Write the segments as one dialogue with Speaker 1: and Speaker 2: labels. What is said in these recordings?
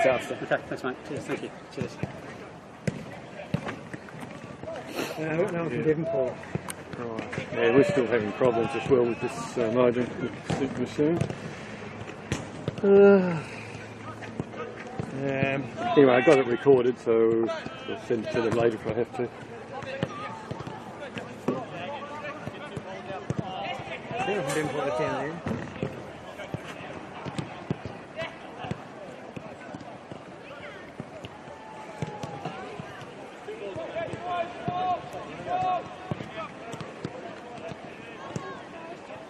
Speaker 1: this after.
Speaker 2: Okay, thanks mate. Cheers, thank you. Cheers.
Speaker 1: I've got no one from Devonport.
Speaker 3: Right. Yeah, we're still having problems as well with this margin machine. Anyway, I got it recorded, so I'll send it to them later if I have to.
Speaker 1: Yeah, from Devonport to town there.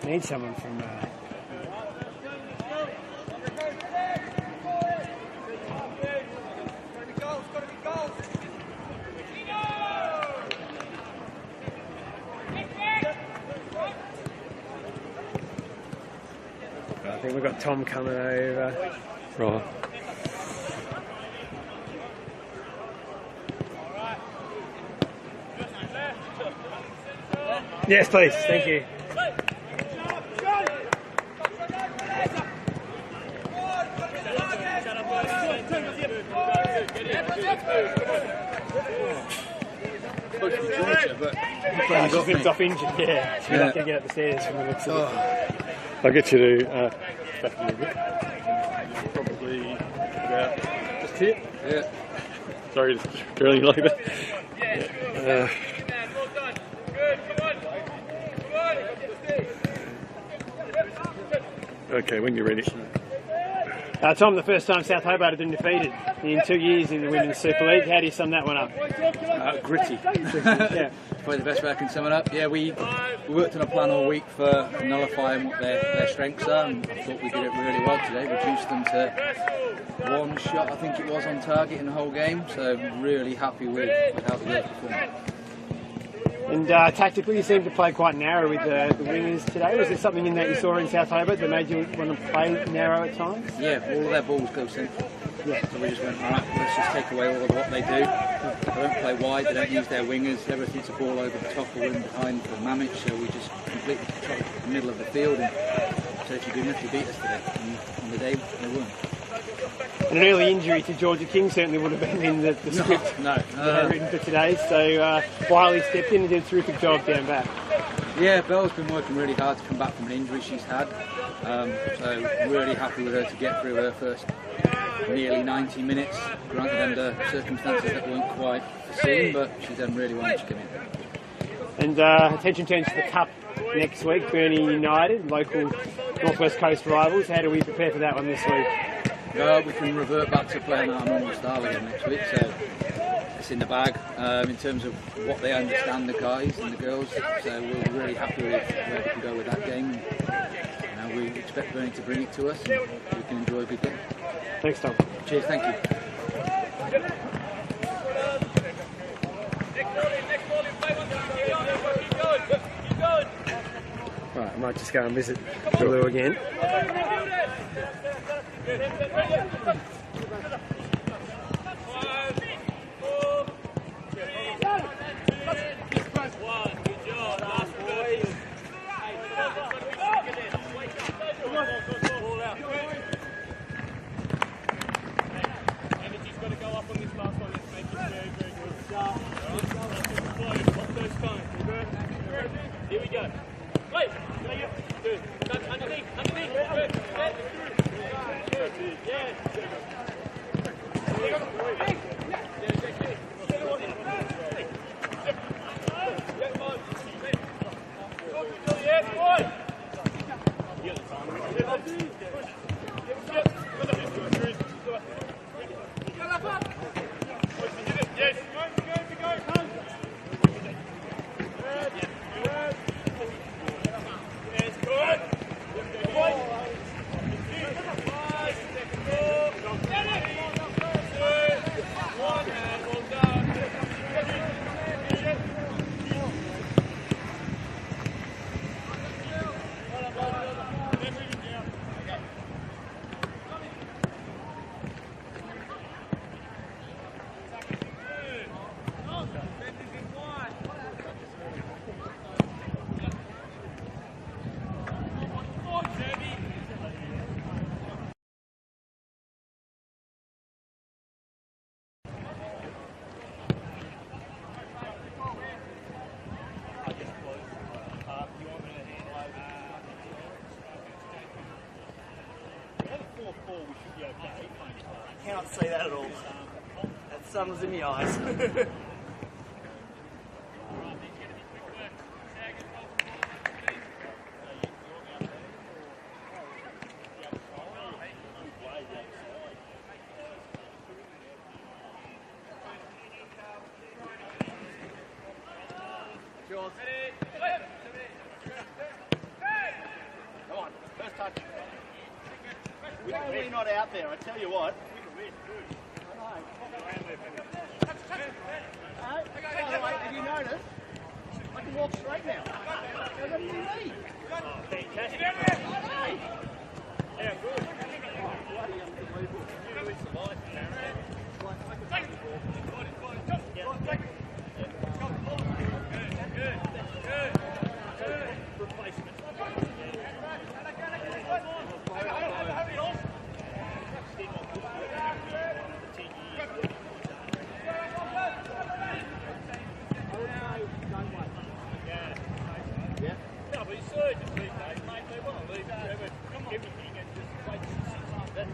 Speaker 1: Need someone from I think we've got Tom coming over.
Speaker 3: Right.
Speaker 1: Yes, please. Thank you. She's been off injured, yeah. She's not going to get up the stairs from the looks of it.
Speaker 3: I'll get you to back a little bit. Probably about just here. Yeah. Sorry, it's barely like that. Yeah. Okay, when you're ready.
Speaker 1: Tom, the first time South Hobart have been defeated in 2 years in the Women's Super League. How do you sum that one up?
Speaker 4: Gritty.
Speaker 1: Yeah.
Speaker 4: Probably the best way I can sum it up. Yeah, we worked on a plan all week for nullifying what their strengths are, and I thought we did it really well today. Reduced them to one shot, I think it was, on target in the whole game. So really happy with how the girls performed.
Speaker 1: And tactically, you seem to play quite narrow with the wingers today. Was there something in that you saw in South Hobart that made you want to play narrow at times?
Speaker 4: Yeah, all of their balls go central. Yeah. So we just went, alright, let's just take away all of what they do. They don't play wide, they don't use their wingers, everything's a ball over the top or in behind for Mamich, so we just completely controlled the middle of the field and said you're good enough to beat us today. And on the day, they won.
Speaker 1: And an early injury to Georgia King certainly would have been in the script that had written for today. So Wiley stepped in and did a terrific job down back.
Speaker 4: Yeah, Belle's been working really hard to come back from an injury she's had. So really happy with her to get through her first nearly 90 minutes, granted under circumstances that weren't quite foreseen, but she's done really well when she came in.
Speaker 1: And attention turns to the Cup next week, Burnie United, local Northwest Coast rivals. How do we prepare for that one this week?
Speaker 4: We can revert back to playing our normal style again next week, so it's in the bag in terms of what they understand, the guys and the girls, so we're really happy with where we can go with that game. We expect Burnie to bring it to us and we can enjoy a good game.
Speaker 1: Thanks, Tom.
Speaker 4: Cheers, thank you.
Speaker 1: Right, I might just go and visit Lou again.
Speaker 5: Here we go. Wait. Good. Underneath. Good. Yeah.
Speaker 6: cannot see that at all. That sun was in the eyes.
Speaker 5: Yours. Come on, first touch. We're really not out there, I tell you what. By the way, did you notice? I can walk straight now. So what do you need? Fantastic. Yeah, good. Bloody unbelievable. It's the life, Cameron. Replacement. No, but it's surgeons these days, mate. They want to leave everything and just play 600.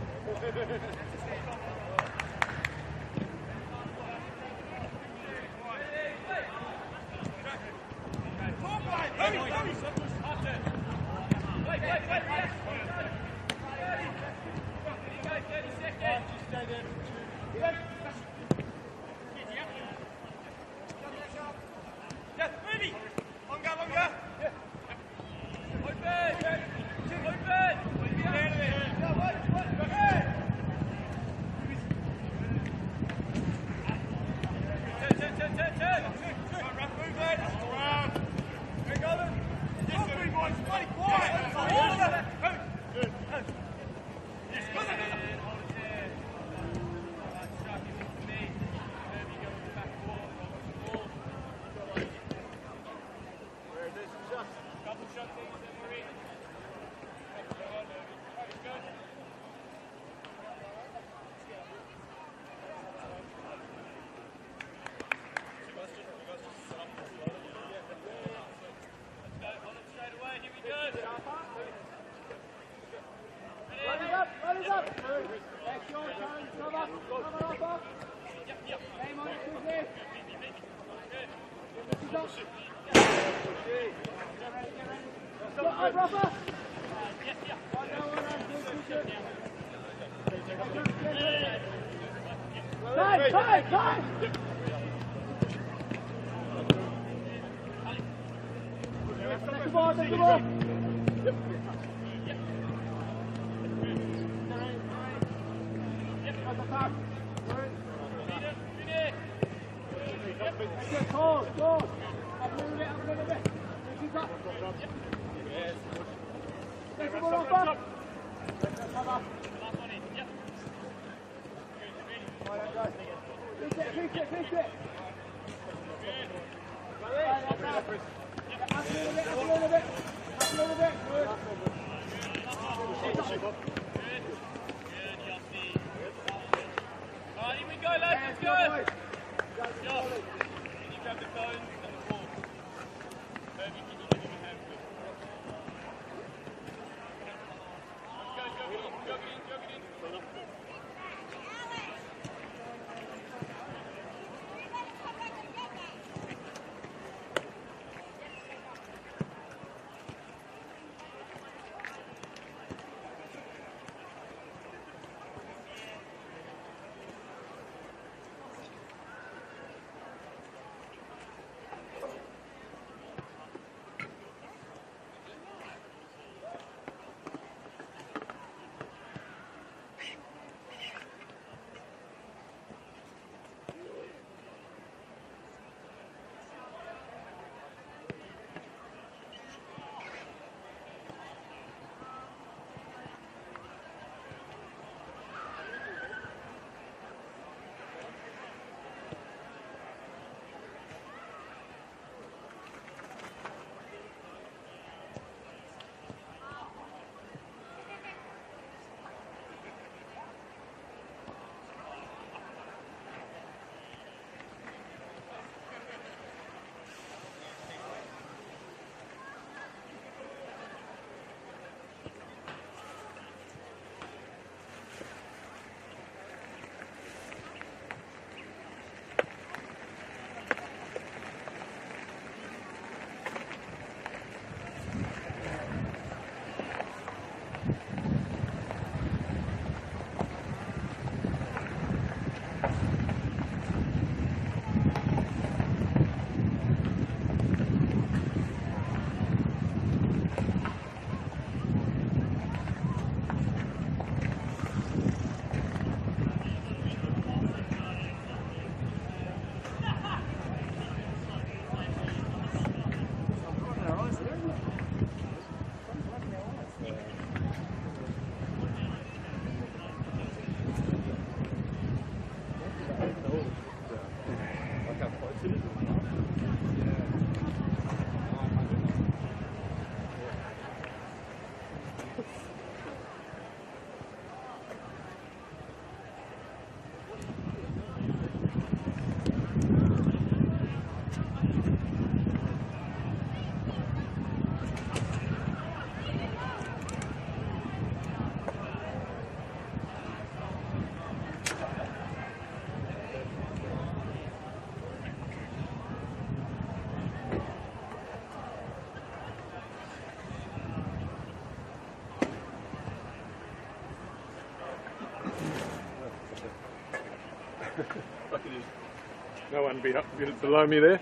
Speaker 3: No one be up below me there.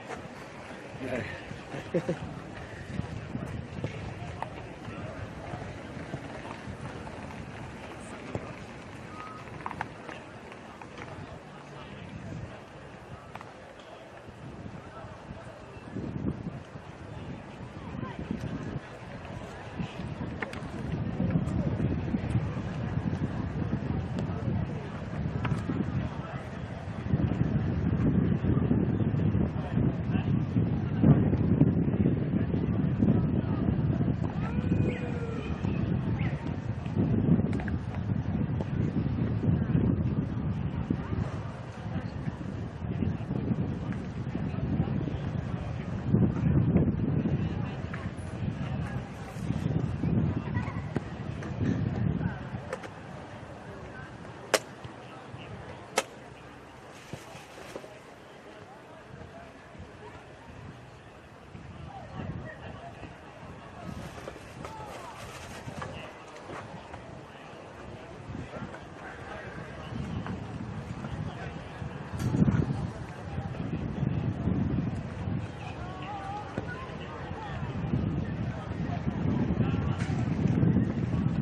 Speaker 1: No.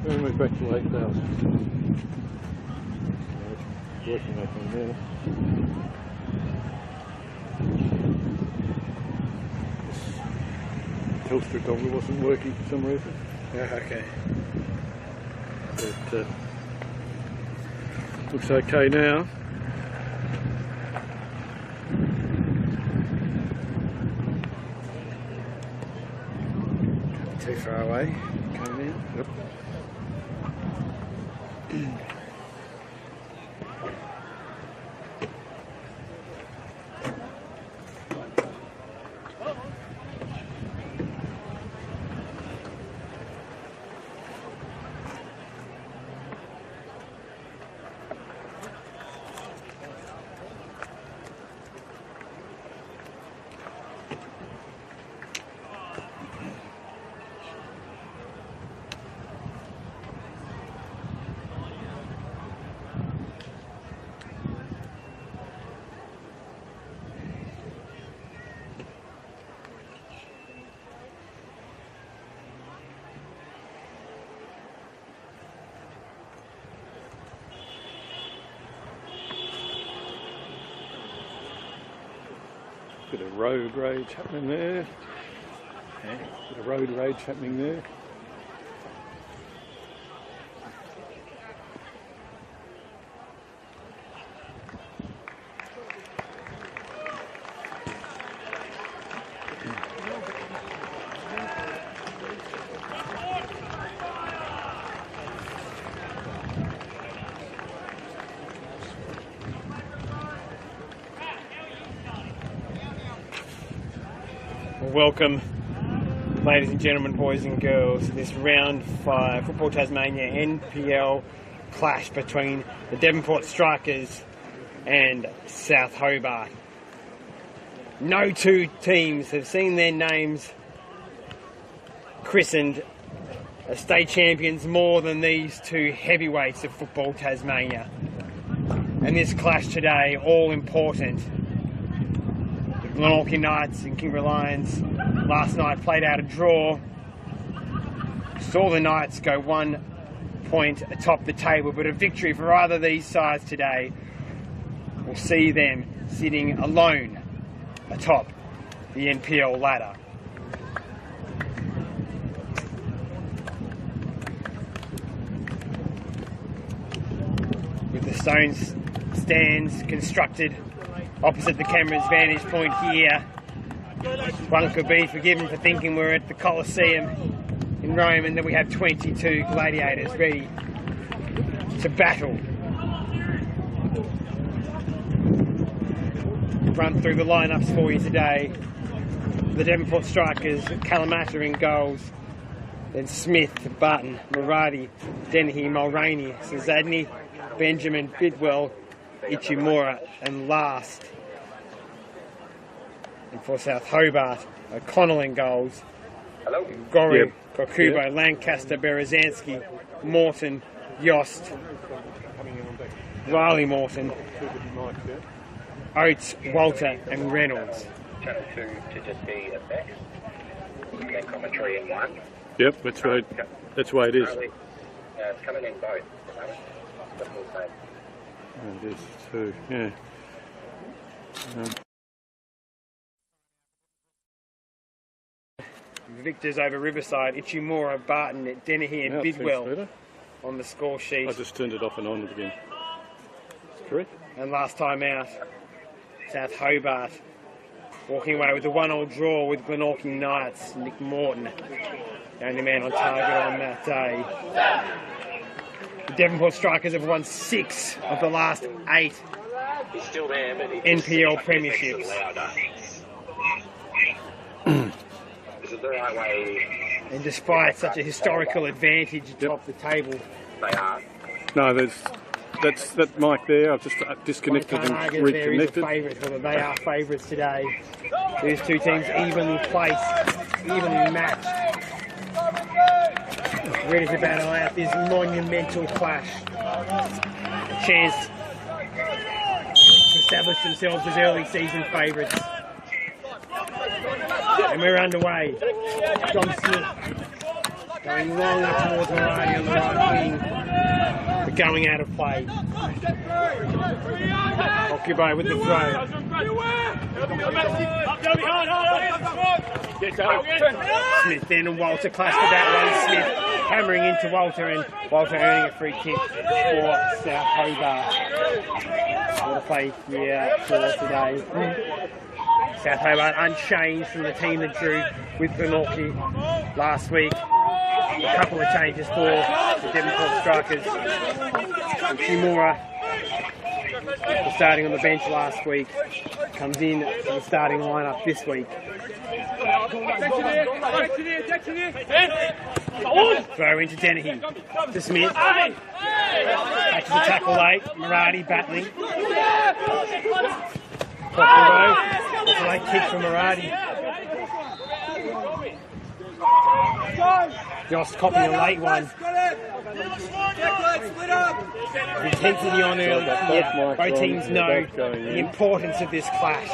Speaker 3: We're back to 8,000. Working up on there. Telstra dongle wasn't working for some reason.
Speaker 1: Okay.
Speaker 3: But looks okay now.
Speaker 1: Too far away. Coming in.
Speaker 3: Yep. Bit of road rage happening there. Bit of road rage happening there.
Speaker 1: Welcome, ladies and gentlemen, boys and girls, to this round 5 Football Tasmania NPL clash between the Devonport Strikers and South Hobart. No two teams have seen their names christened as state champions more than these two heavyweights of Football Tasmania. And this clash today, all important. Glenorchy Knights and Kingborough Lions last night played out a draw. Saw the Knights go 1 point atop the table, but a victory for either of these sides today will see them sitting alone atop the NPL ladder. With the stone stands constructed opposite the camera's vantage point here, one could be forgiven for thinking we're at the Colosseum in Rome and that we have 22 gladiators ready to battle. Run through the lineups for you today. The Devonport Strikers, Kalamata in goals, then Smith, Button, Murati, Dennehy, Mulroney, Sazadny, Benjamin, Bidwell, Ichimura, and last. And for South Hobart, O'Connell in goals, Gorry, Kokubo, Lancaster, Berezanski, Morton, Yost, Riley Morton, Oates, Walter and Reynolds.
Speaker 7: Channel 2 to just be effects. And commentary in 1.
Speaker 3: Yep, that's right. That's the way it is.
Speaker 7: It's coming in both. The full same.
Speaker 3: It is too, yeah.
Speaker 1: Victors over Riverside, Ichimura, Barton, Dennehy and Bidwell
Speaker 3: Better.
Speaker 1: on the score sheet.
Speaker 3: I just turned it off and on again. Correct?
Speaker 1: And last time out, South Hobart walking away with a 1-1 draw with Glenorchy Knights. Nick Morton, the only man on target on that day. The Devonport Strikers have won 6 of the last 8
Speaker 7: He's still there, but
Speaker 1: NPL premierships.
Speaker 7: This is the right way.
Speaker 1: And despite such a historical advantage atop the table,
Speaker 7: They are.
Speaker 3: No, that's that mic there. I've just disconnected
Speaker 1: one can't
Speaker 3: and
Speaker 1: argue there is a
Speaker 3: reconnected.
Speaker 1: favourite, whether they are favourites today. These two teams evenly placed, evenly matched. Ready to battle out this monumental clash. A chance to establish themselves as early season favourites. And we're underway. John Smith going long up towards Variety on the right wing, but going out of play. Occupy with the throw. Smith then and Walter clash for that one. Smith hammering into Walter and Walter earning a free kick for South Hobart. What a play here for today. South Hobart unchanged from the team that drew with Glenorchy last week. A couple of changes for the Devonport Strikers. Kimura, starting on the bench last week, comes in to the starting lineup this week. Throw into Dennehy to Smith. Catches the tackle late. Maradi battling. That's a late kick from Maradi. Josh copying a late one. Intensity on early. Yeah, both teams know the importance of this clash.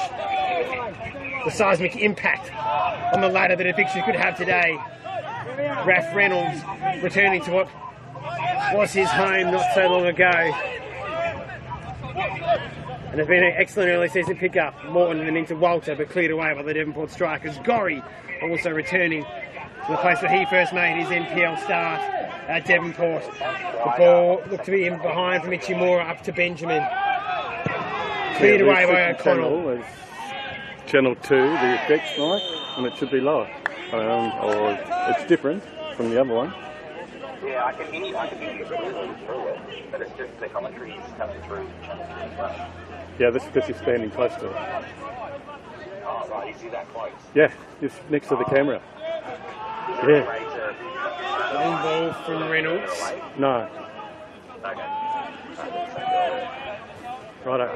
Speaker 1: The seismic impact on the ladder that a victory could have today. Raph Reynolds returning to what was his home not so long ago. And it's been an excellent early season pickup. Morton and into Walter, but cleared away by the Devonport Strikers. Gorry also returning to the place where he first made his NPL start at Devonport. The ball looked to be in behind from Ichimura up to Benjamin. Cleared away by O'Connell.
Speaker 3: Channel 2, the effects mic, and it should be lower. Or it's different from the other one.
Speaker 7: Yeah, I can hear you through it, but it's just the commentary is coming through.
Speaker 3: Yeah, this is because you're standing close to it.
Speaker 7: Oh, right, you see that close?
Speaker 3: Yeah, just next to the camera. Yeah.
Speaker 1: Long ball from Reynolds.
Speaker 3: No. Righto.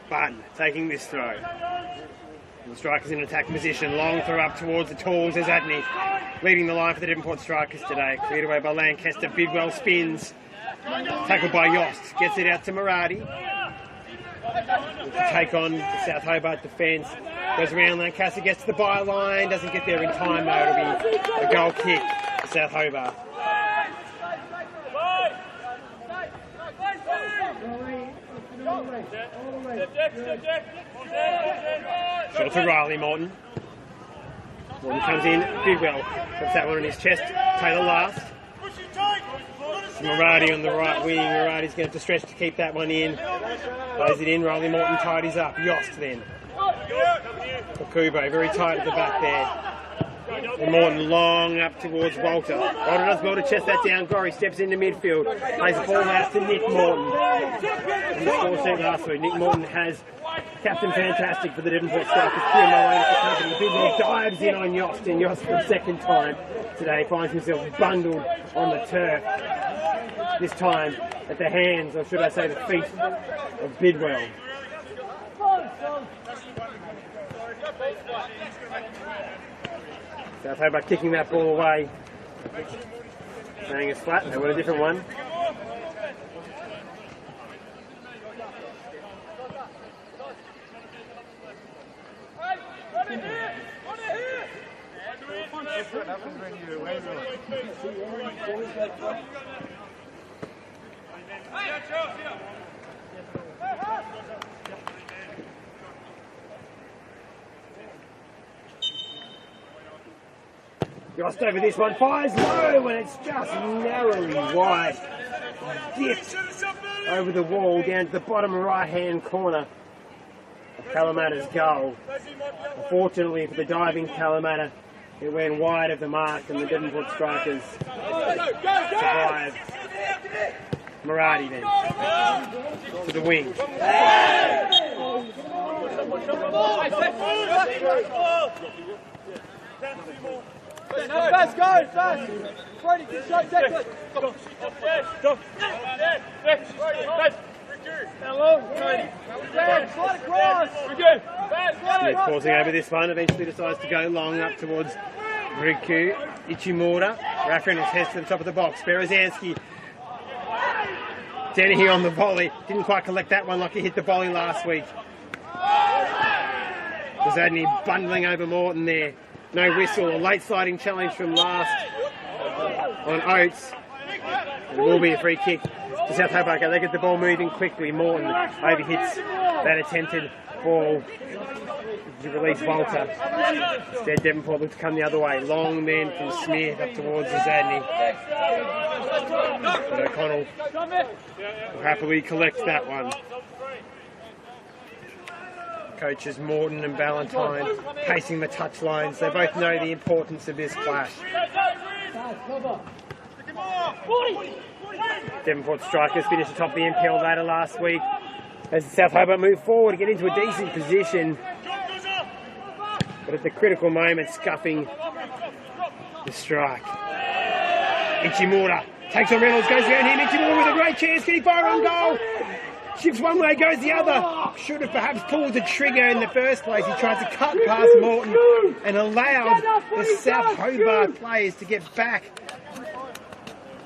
Speaker 1: Barton taking this throw. The Strikers in attack position. Long throw up towards the tools as Adney leading the line for the Devonport Strikers today. Cleared away by Lancaster. Bidwell spins. Tackled by Yost. Gets it out to Maradi. To take on the South Hobart defence. Goes around Lancaster. Gets to the byline. Doesn't get there in time though. It'll be a goal kick for South Hobart. Shot to Riley Morton. Morton comes in, Bidwell puts that one on his chest. Taylor last. Maradi on the right wing. Maradi's going to have to stretch to keep that one in. Plays it in. Riley Morton tidies up. Yost then. Okubo very tight at the back there. And Morton long up towards Walter. Walter does well to chest that down. Gorry steps into midfield. Plays the ball out to Nick Morton. And the score sheet last week, Nick Morton has Captain Fantastic for the Devonport Strikers. Clear Mullaney for company. Bidwell dives in on Yost, and Yost for the second time today finds himself bundled on the turf. This time at the hands, or should I say the feet, of Bidwell. South Hobart kicking that ball away. Saying it's flat. They want a different one. Just over this one, fires low, and it's just narrowly wide. Dipped over the wall down to the bottom right-hand corner of Kalamata's goal. Unfortunately for the diving Kalamata, it went wide of the mark, and the Devonport strikers survived. Maradi then to the wing.
Speaker 5: Fast, go, fast! Freddie, good shot, Declan! Slide across!
Speaker 1: Smith pausing over this one, eventually decides to go long up towards Riku. Ichimura, Raffin heads to the top of the box. Berezanski. Dennehy on the volley. Didn't quite collect that one like he hit the volley last week. Zadney bundling over Morton there. No whistle, a late sliding challenge from last on Oates. It will be a free kick to South Hobart. They get the ball moving quickly. Morton overhits that attempted ball to release Volta. Instead, Devonport looked to come the other way. Long then from Smith up towards Zadney. But O'Connell will happily collect that one. Coaches Morton and Ballantyne pacing the touchlines. They both know the importance of this clash. Devonport strikers finished atop the NPL ladder last week as South Hobart moved forward to get into a decent position. But at the critical moment, scuffing the strike. Ichimura takes on Reynolds, goes down here. Ichimura with a great chance. Can he fire on goal? Shifts one way, goes the other. Should have perhaps pulled the trigger in the first place. He tried to cut past Morton and allowed the South Hobart players to get back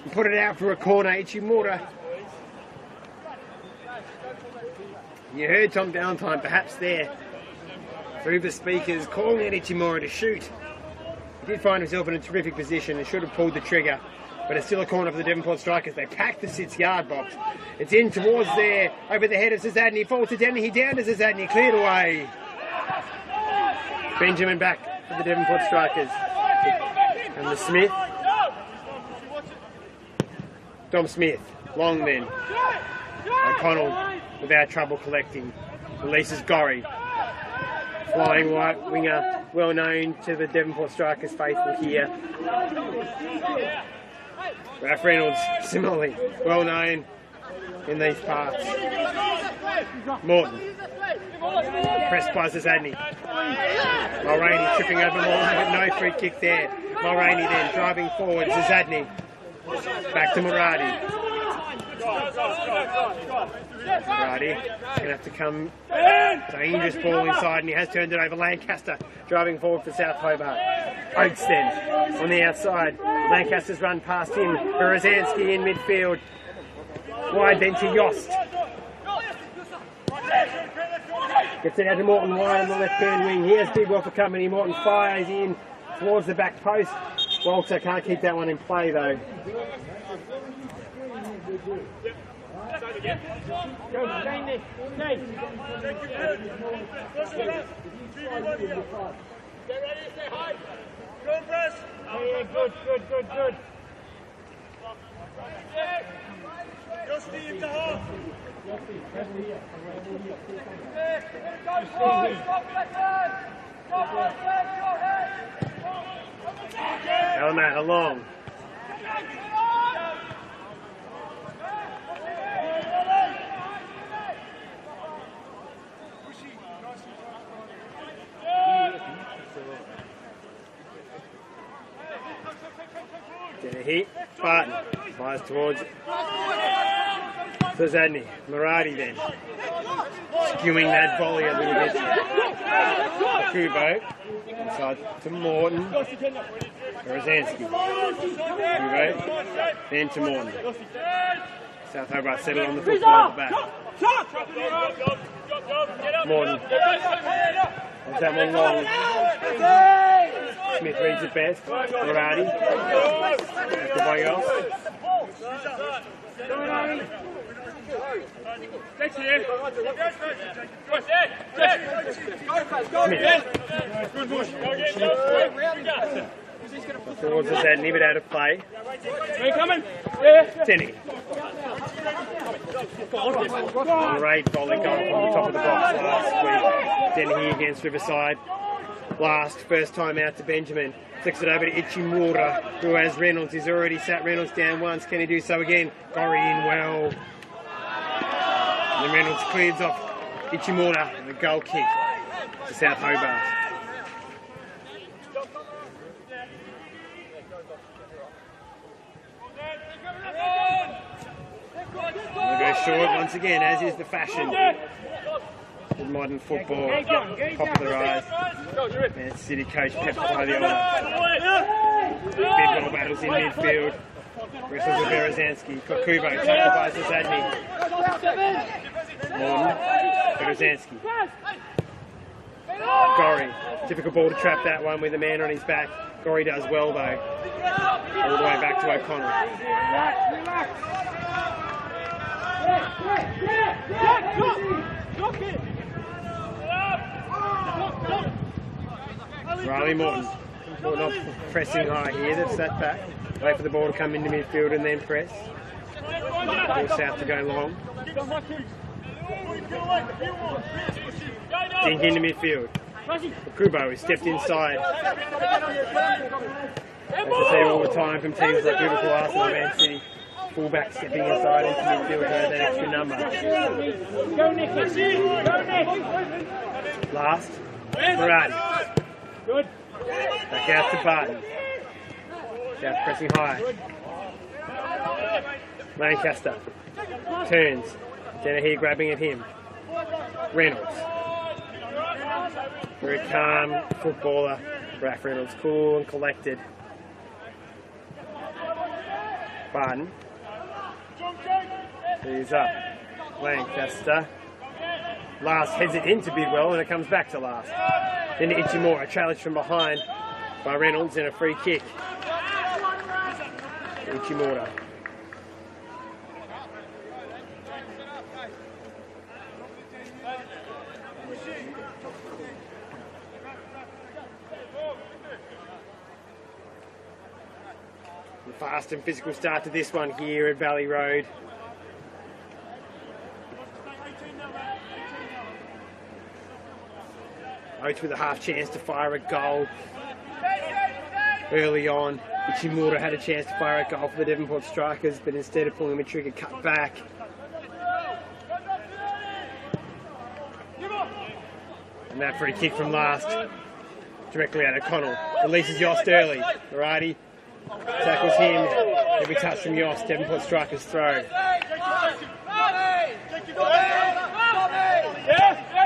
Speaker 1: and put it out for a corner. Ichimura. You heard Tom Ballantyne perhaps there through the speakers calling at Ichimura to shoot. He did find himself in a terrific position and should have pulled the trigger. But it's still a corner for the Devonport strikers. They pack the 6-yard box. It's in towards there, over the head of Zazadny. Falls to Dennehy, down to Zazadny, cleared away. Benjamin back for the Devonport strikers. And the Smith. Dom Smith, long then. O'Connell, without trouble collecting. Releases Gorry. Flying right winger, well known to the Devonport strikers faithful here. Ralph Reynolds, similarly well known in these parts. Morton, pressed by Zazadny. Mulroney tripping over Morton, but no free kick there. Mulroney then driving forward, Zazadny. Back to Muradi. Muradi going to have to come. Dangerous ball inside, and he has turned it over. Lancaster driving forward for South Hobart. Oates then on the outside. Lancaster's run past him. Berezanski in midfield. Wide then to Yost. Gets it out to Morton wide on the left-hand wing. Here's Big Wolf for company. Morton fires in towards the back post. Walter can't keep that one in play though.
Speaker 5: Get ready, stay high. Go press. Yeah, good. Go Steve to half.
Speaker 1: Matt along. Dennehy, Barton, fires towards Zazadny, Muradi then. skewing that volley a little bit. Kubo, inside to Morton. Rosansky. Kubo, then to Morton. South Hobart settled on the football at the back. Morton. Is that one long? Smith reads it best. Morati. Goodbye, girls. Towards us at Nibbit out of play. Denny. Great volley goal from the top of the box last week. Denny against Riverside. Last, first time out to Benjamin. Flicks it over to Ichimura, who has Reynolds. He's already sat Reynolds down once. Can he do so again? Gorry in well. And then Reynolds clears off Ichimura and a goal kick to South Hobart. We'll go short once again, as is the fashion in modern football, popularised. And City coach Pep Guardiola. Big ball battles in midfield. Wrestles with Berezanski. Kokubo, tackled by Zadney. Morton, Berezanski. Gorry, difficult ball to trap that one with a man on his back. Gorry does well though. All the way back to O'Connell. Riley Morton. Well, not pressing high here, they've sat back. Wait for the ball to come into midfield and then press. Ball south to go long. Dink into midfield. Kubo has stepped inside. As I say all the time from teams like Liverpool, Arsenal, Man City, fullback stepping inside into midfield to add that extra number. Last, Morati. Back out to Barton. South pressing high. Lancaster turns. Dennehy grabbing at him. Reynolds. Very calm footballer. Raph Reynolds, cool and collected. Barton. He's up. Lancaster. Last heads it into Bidwell and it comes back to Last. Then to Ichimura, challenged from behind by Reynolds and a free kick. Ichimura. A fast and physical start to this one here at Valley Road. Oates with a half chance to fire a goal early on. Ichimura had a chance to fire a goal for the Devonport Strikers, but instead of pulling the trigger, cut back. And that free kick from Last, directly at O'Connell. Releases Yost early. Alrighty. Tackles him. Every touch from Yost. Devonport Strikers throw.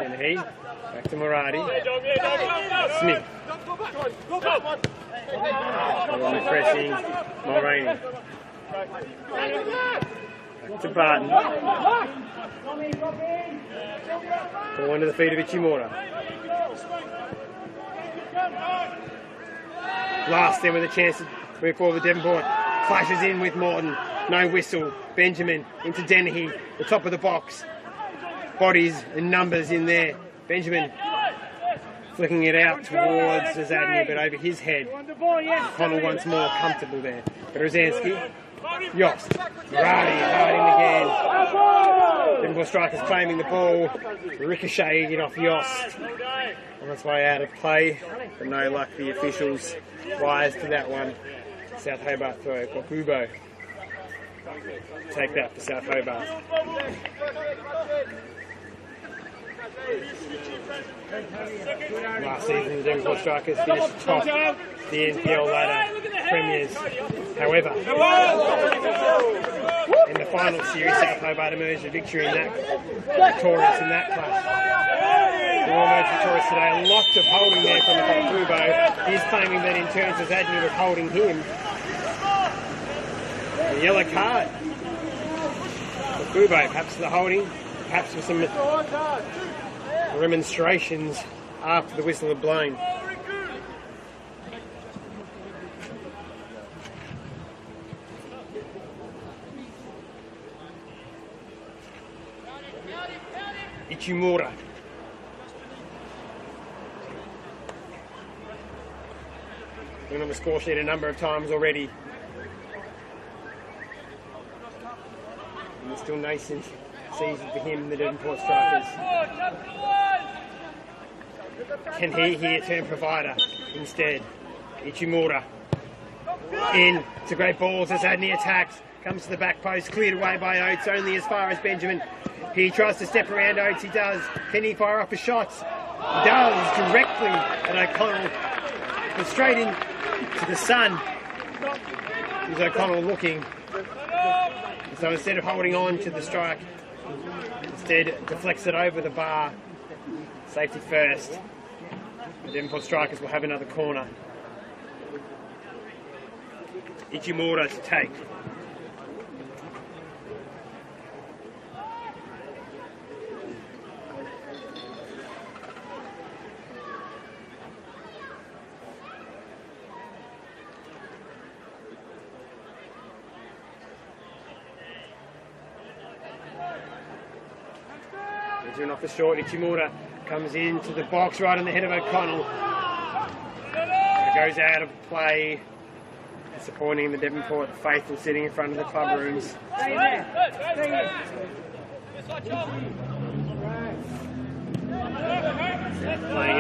Speaker 1: Dennehy. Back to Morati. Smith. Pressing Mulroney. Back to Barton. Ball into the feet of Ichimura. Last then with a chance to move forward the Devonport. Flashes in with Morton. No whistle. Benjamin into Dennehy. The top of the box. Bodies and numbers in there. Benjamin flicking it out towards Zadney, but over his head. Connell once more comfortable there. Berezanski. Yost. Morati hiding again. Devonport Strikers claiming the ball. Ricocheting off Yost. On its way out of play. But no luck, the officials wise to that one. South Hobart throw. Kokubo. Take that for South Hobart. Last season, the Devonport Strikers finished top the NPL ladder premiers. However, in the final series, South Hobart emerged a victorious in that clash. They all emerged victorious today. Lots of holding there from Kubo. He's claiming that in turn Zadney was holding him. A yellow card for Kubo, perhaps the holding, perhaps with some remonstrations after the whistle had blown. Ichimura. Been on the score sheet a number of times already. And it's still nascent season for him, the Devonport Strikers. Can he here turn provider instead? Ichimura. In. It's a great ball as Adney attacks. Comes to the back post, cleared away by Oates, only as far as Benjamin. He tries to step around Oates, he does. Can he fire off his shots? He does, directly at O'Connell. But straight in to the sun. Is O'Connell looking. So instead of holding on to the strike, instead deflects it over the bar. Safety first. The Devonport Strikers will have another corner. Ichimura to take. Doing off the short, Ichimura comes into the box right on the head of O'Connell. It goes out of play, disappointing the Devonport faithful sitting in front of the club rooms. Playing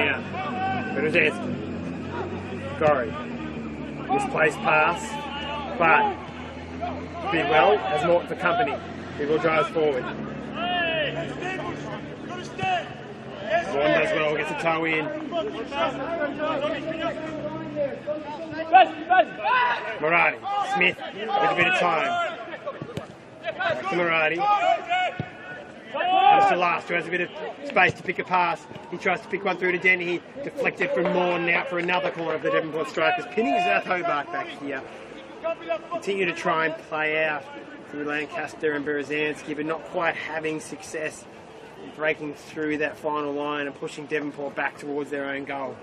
Speaker 1: out. Berezanski. Gorry. Misplaced pass, but Bidwell has Morton for company. Bidwell drives forward. Morton does well, gets a toe in. Morati, Smith with a bit of time. Back to Morati. Comes to last, who has a bit of space to pick a pass. He tries to pick one through to Denny. Deflected from Morton, out for another corner of the Devonport Strikers. Pinning South Hobart back here. Continue to try and play out through Lancaster and Berezanski, but not quite having success breaking through that final line and pushing Devonport back towards their own goal.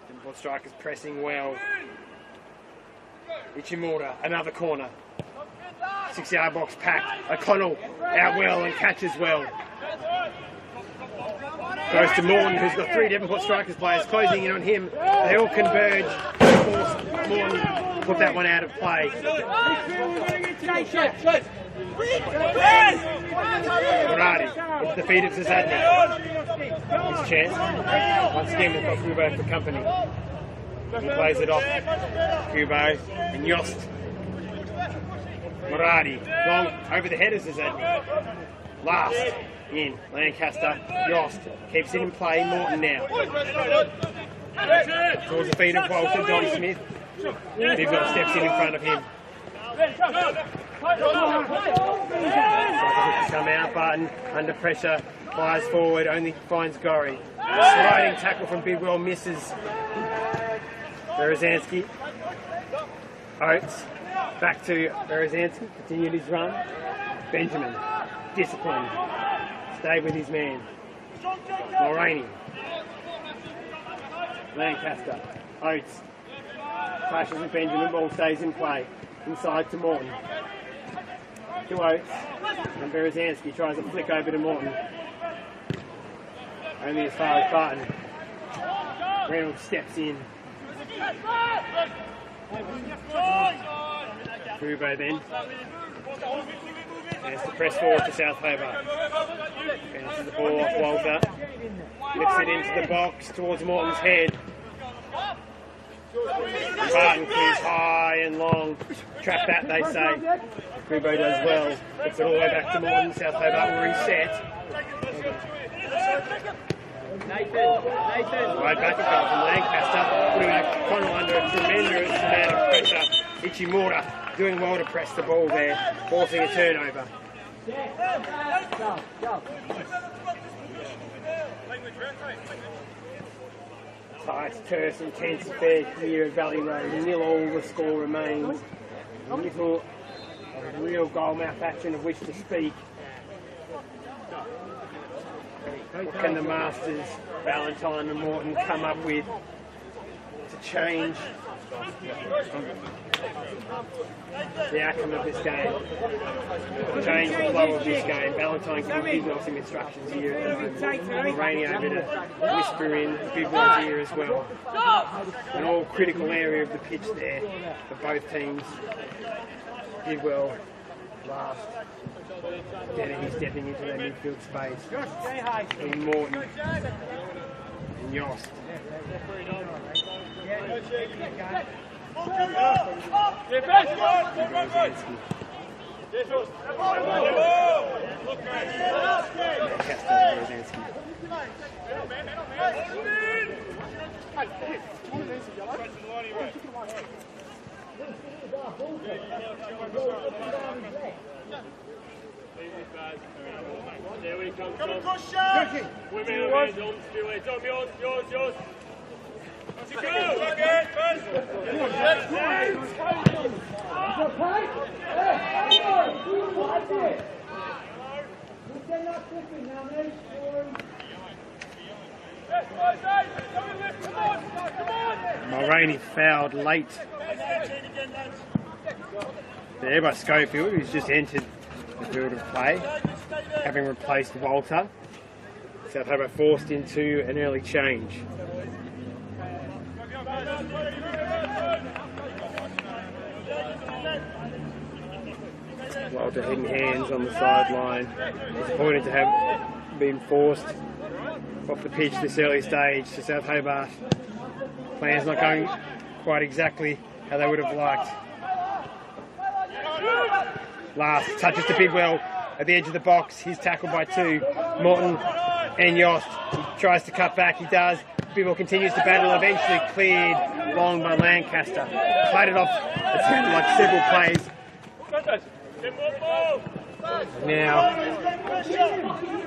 Speaker 1: Devonport Strikers pressing well. Ichimura, another corner. 6-yard box packed. O'Connell out well and catches well. Goes to Morton, who's got 3 Devonport Strikers players closing in on him. They all converge. Force Morton put that one out of play. Morati with the feet of Zadney. His chance. Once again, we've got Kubo for company. He plays it off. Kubo and Yost. Morati long over the headers of Zadney. Last in Lancaster. Yost keeps it in play. Morton now. Towards the feet of Walter. Don Smith. Bidwell steps in front of him. Come out, Barton under pressure, fires forward, only finds Gorry. Sliding tackle from Bidwell, misses. Berezanski. Oates, back to Berezanski, continued his run. Benjamin, disciplined, stayed with his man. Mulroney. Lancaster. Oates. Clashes with Benjamin, ball stays in play. Inside to Morton. To Oates. And Berezanski tries a flick over to Morton. Only as far as Barton. Reynolds steps in. Kubo then. Has to press forward to South Hobart. Bounces the ball off Walter. Flips it into the box towards Morton's head. Barton clears high and long. Trap that, they say. Kubo does well. Puts it all the way back to Morton. South Hobart will reset. Right back it goes from Lancaster, putting Connell under a tremendous amount of pressure. Ichimura doing well to press the ball there, forcing a turnover. Tight, terse, intense affair here at Valley Road. 0-0 the score remains. Little real goalmouth action of which to speak. What can the Masters, Valentine and Morton, come up with to change the outcome of this game? Change the flow of this game. Valentine can give us some instructions here at the moment. Rainy over to whisper in Bidwell's ear as well. An all critical area of the pitch there for both teams. Bidwell last. Dennehy stepping into that midfield space. And Morton and Yost.
Speaker 3: There we come. Come on, Cushion! Women are hands on, still heads on, yours. To go! Again, first!
Speaker 1: Mulroney fouled late there by Schofield, who's just entered the field of play, having replaced Walter. South Hobart forced into an early change. Walter hitting hands on the sideline. Disappointed to have been forced off the pitch this early stage to South Hobart. Plans not going quite exactly how they would have liked. Last touches to Bidwell at the edge of the box. He's tackled by two, Morton and Yost. He tries to cut back, he does. Bidwell continues to battle, eventually cleared long by Lancaster. Played it off, it sounded like several plays. Now,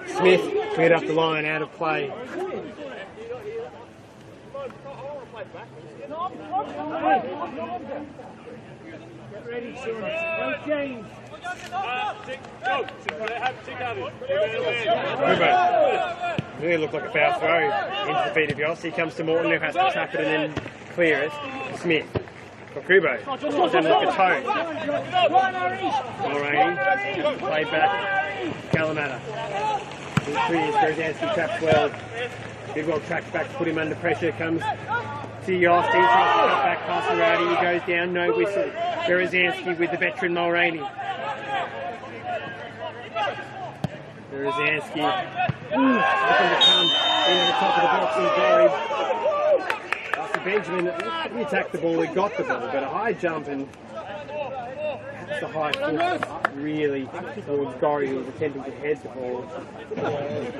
Speaker 1: Smith cleared up the line, out of play. Really looked like a foul throw into the feet of Yost. He comes to Morton, who has to trap it and then clear it. Smith. Kubo. Doesn't look a toe. Mulroney. Played back. Kalamata. He clears. Berezansky traps well. Bidwell tracks back to put him under pressure. Comes to Yost. He tries to cut back past Rowdy. He goes down. No whistle. Berezansky with the veteran Mulroney. Berezansky. Looking to come into the top of the box and Gorry. Benjamin, he attacked the ball, he got the ball, but a high jump and that's the high foot really towards Gorry, who was attempting to head the ball.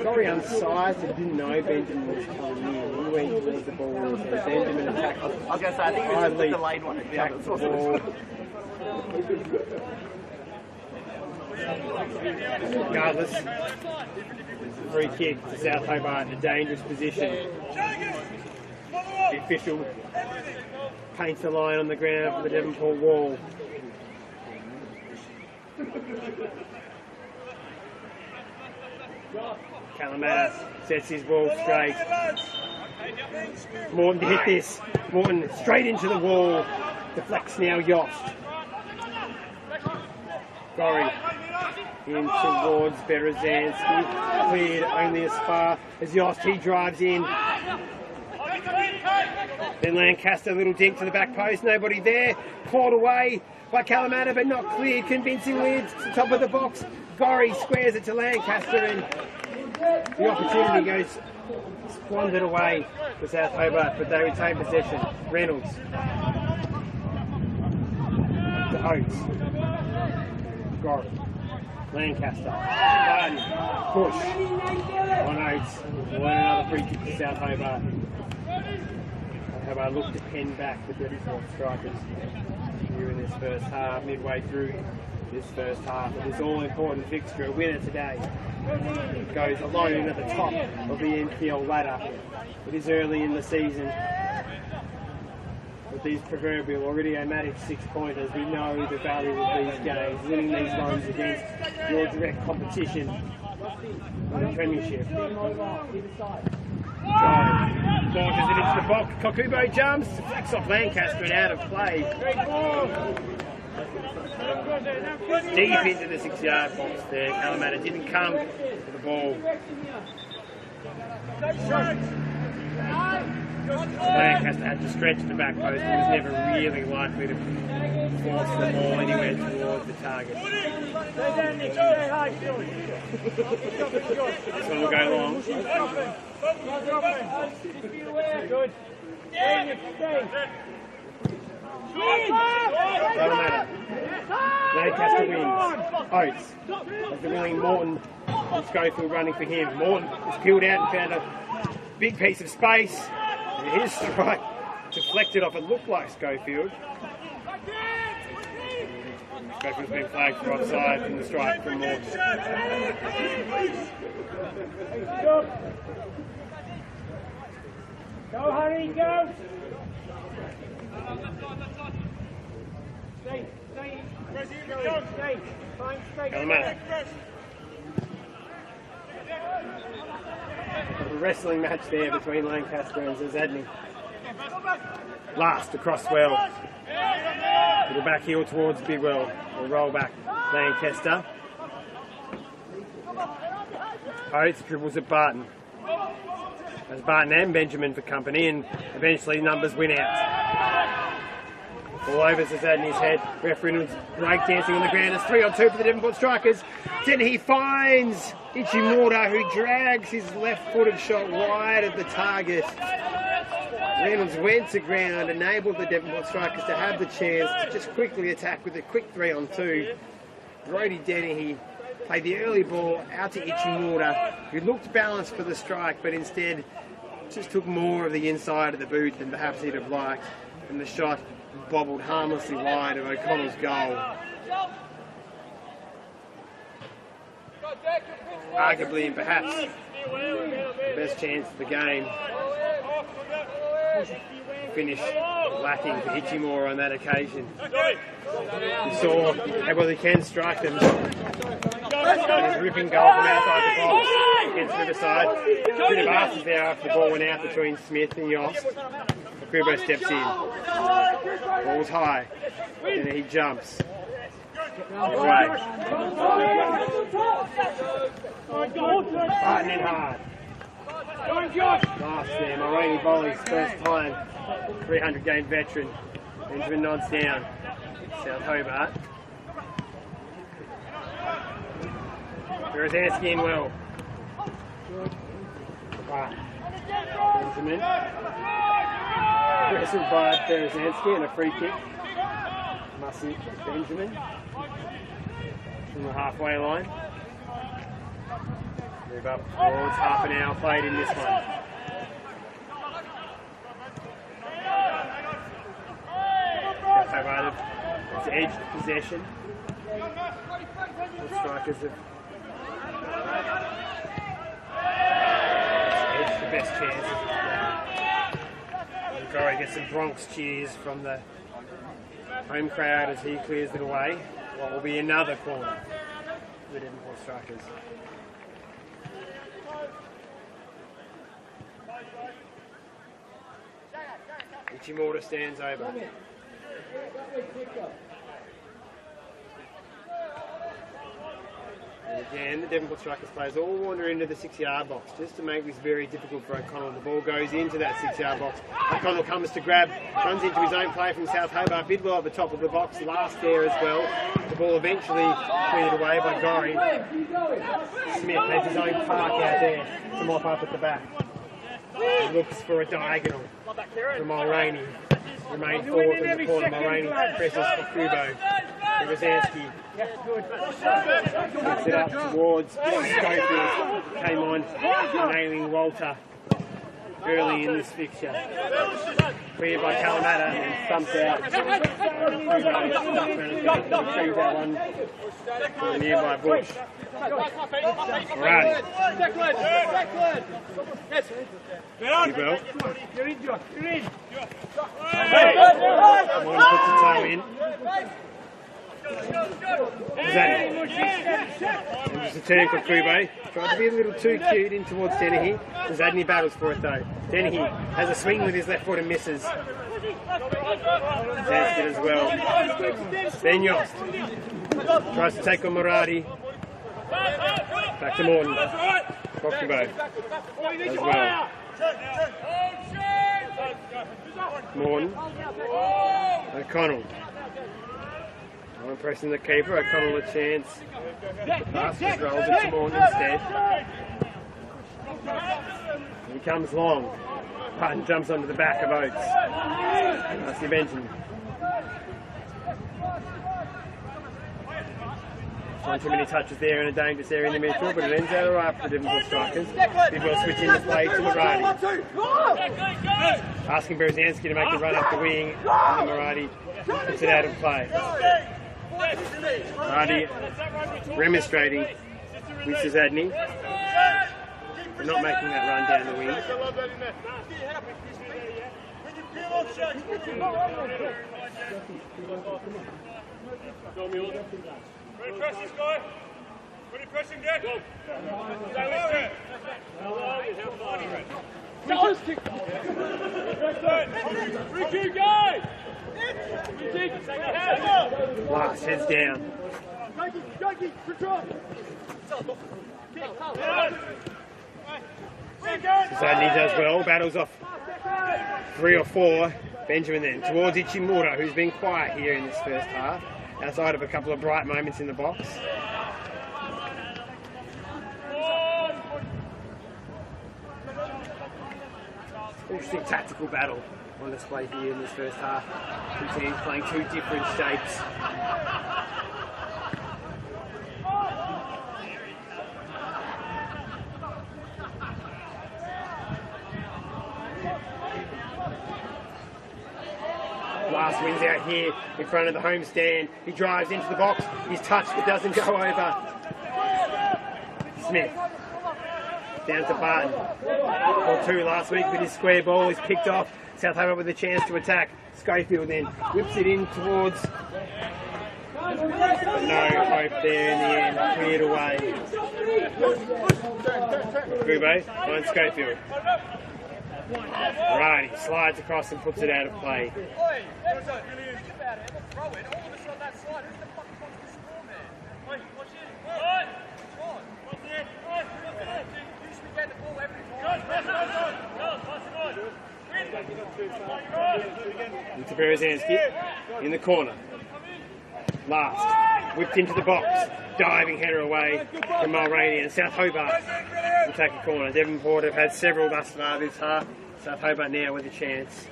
Speaker 1: Gorry unsized and didn't know Benjamin was coming in. He went towards the ball and so Benjamin attacked. I was going to say, I think it was a delayed one. Attacked the ball. Regardless, free kick to South Hobart in a dangerous position. The official paints a line on the ground for the Devonport wall. Kalamata sets his ball straight. Morton to hit this. Morton straight into the wall. Deflects now Yost. Gorry in towards Berezansky. Cleared only as far as Yost. He drives in. Then Lancaster, a little dink to the back post, nobody there. Clawed away by Kalamata, but not cleared convincingly. It's the top of the box. Gorry squares it to Lancaster, and the opportunity goes squandered away for South Hobart, but they retain possession. Reynolds to Oates. Gorry. Lancaster. Push. On Oates will earn another free kick to South Hobart. Hobart look to pen back the Devonport Strikers here in this first half, midway through this first half of this all-important fixture. A winner today goes alone at the top of the NPL ladder. It is early in the season. With these proverbial already automatic 6-pointers, we know the value of these games, winning these ones against your direct competition on the Premiership. Launches it into the box. Kokubo jumps, flicks off Lancaster and out of play. Deep into the 6-yard box there. Calamata didn't come to the ball. Lancaster had to stretch the back post. He was never really likely to force the ball anywhere towards the target. This one will go long. Good. Doesn't matter. Lancaster wins. Oates has the willing Morton and Schofield running for him. Morton is peeled out and found a big piece of space. And his strike deflected off, it looked like Schofield. Schofield's been flagged for offside from the strike from Morton.
Speaker 5: Go, Harry, go! Stay.
Speaker 1: A wrestling match there between Lancaster and Zadney. Last across well. Little back heel towards Bigwell. We'll roll back. Lancaster. Oates dribbles at Barton. As Barton and Benjamin for company, and eventually numbers win out. All over Zadney's head. Referee was breakdancing on the ground. It's 3-on-2 for the Devonport Strikers. Then he finds Ichimura, who drags his left-footed shot wide of the target. Reynolds went to ground, enabled the Devonport Strikers to have the chance to just quickly attack with a quick 3-on-2. Brodie Dennehy played the early ball out to Ichimura, who looked balanced for the strike, but instead just took more of the inside of the boot than perhaps he'd have liked, and the shot bobbled harmlessly wide of O'Connell's goal. Arguably and perhaps the best chance of the game. Finish lacking for Ichimura on that occasion. We saw how well he can strike them. His ripping goal from outside the box against Riverside. Bit of arses there after the ball went out between Smith and Yost. Kubo steps in. Ball's high. Then he jumps. Away. Barton in hard. Last there, Mulroney volleys, first time. 300-game veteran. Benjamin nods down. South Hobart. Berezanski in well. Benjamin. Wrestled by Berezanski and a free kick. Mussy Benjamin. From the halfway line. Move up towards half an hour played in this one. It's edged possession. The Strikers have edged the best chances. Gorry gets some Bronx cheers from the home crowd as he clears it away. What will be another corner for the Devonport Strikers. Ichimura stands over. And again, the Devonport Strikers players all wander into the 6-yard box just to make this very difficult for O'Connell. The ball goes into that 6-yard box. O'Connell comes to grab, runs into his own player from South Hobart. Bidwell at the top of the box, last there as well. The ball eventually cleared away by Gorry. Smith has his own park out there to mop up at the back. He looks for a diagonal from Mulroney. Remain forward in the corner. Mulroney presses for Kubo. Berezanski Gets it up towards Schofield. Came on, nailing Walter early in this fixture. Cleared by Kalamata and thumped out. Retrieved that one from the nearby bush. Alright. Good well. Come on, puts the toe in. And just a turn for Kube. Tried to be a little too cute in towards Dennehy. Zadney battles for it though. Dennehy has a swing with his left foot and misses. That's good as well. Then Yost tries to take on Murati. Back to Morton. Kube as well. Morton. O'Connell. I'm pressing the keeper. O'Connell a chance. Pass just rolls it to Morton instead. He comes long. Patton jumps onto the back of Oates. That's the mention. Not too many touches there in a dangerous area in the midfield, but it ends out alright for the Devonport strikers. People will switch into play to Murati. Asking Berezanski to make the run up the wing, and Murati puts it out of play. Murati remonstrating with Zadney for not making that run down the wing.
Speaker 8: Ready to press this guy? Ready to press him, Jack? Go. Free kick, guy! Free kick, second half!
Speaker 1: Last heads down. Zadney does well, battles off 3 or 4. Benjamin then towards Ichimura, who's been quiet here in this first half, outside of a couple of bright moments in the box. Interesting tactical battle on display here in this first half. Two teams playing two different shapes. Last wins out here in front of the home stand. He drives into the box. He's touched but doesn't go over. Smith. Down to Barton. Or 2 last week, but his square ball is picked off. South Hobart with a chance to attack. Schofield then whips it in towards... But no hope there in the end. Cleared away. Kube finds Schofield. Right, he slides across and puts it out of play. Into Berezanski in the corner. Last, whipped into the box, diving header away from Mulroney, and South Hobart will take a corner. Devonport have had several thus far this half. South Hobart now with a chance,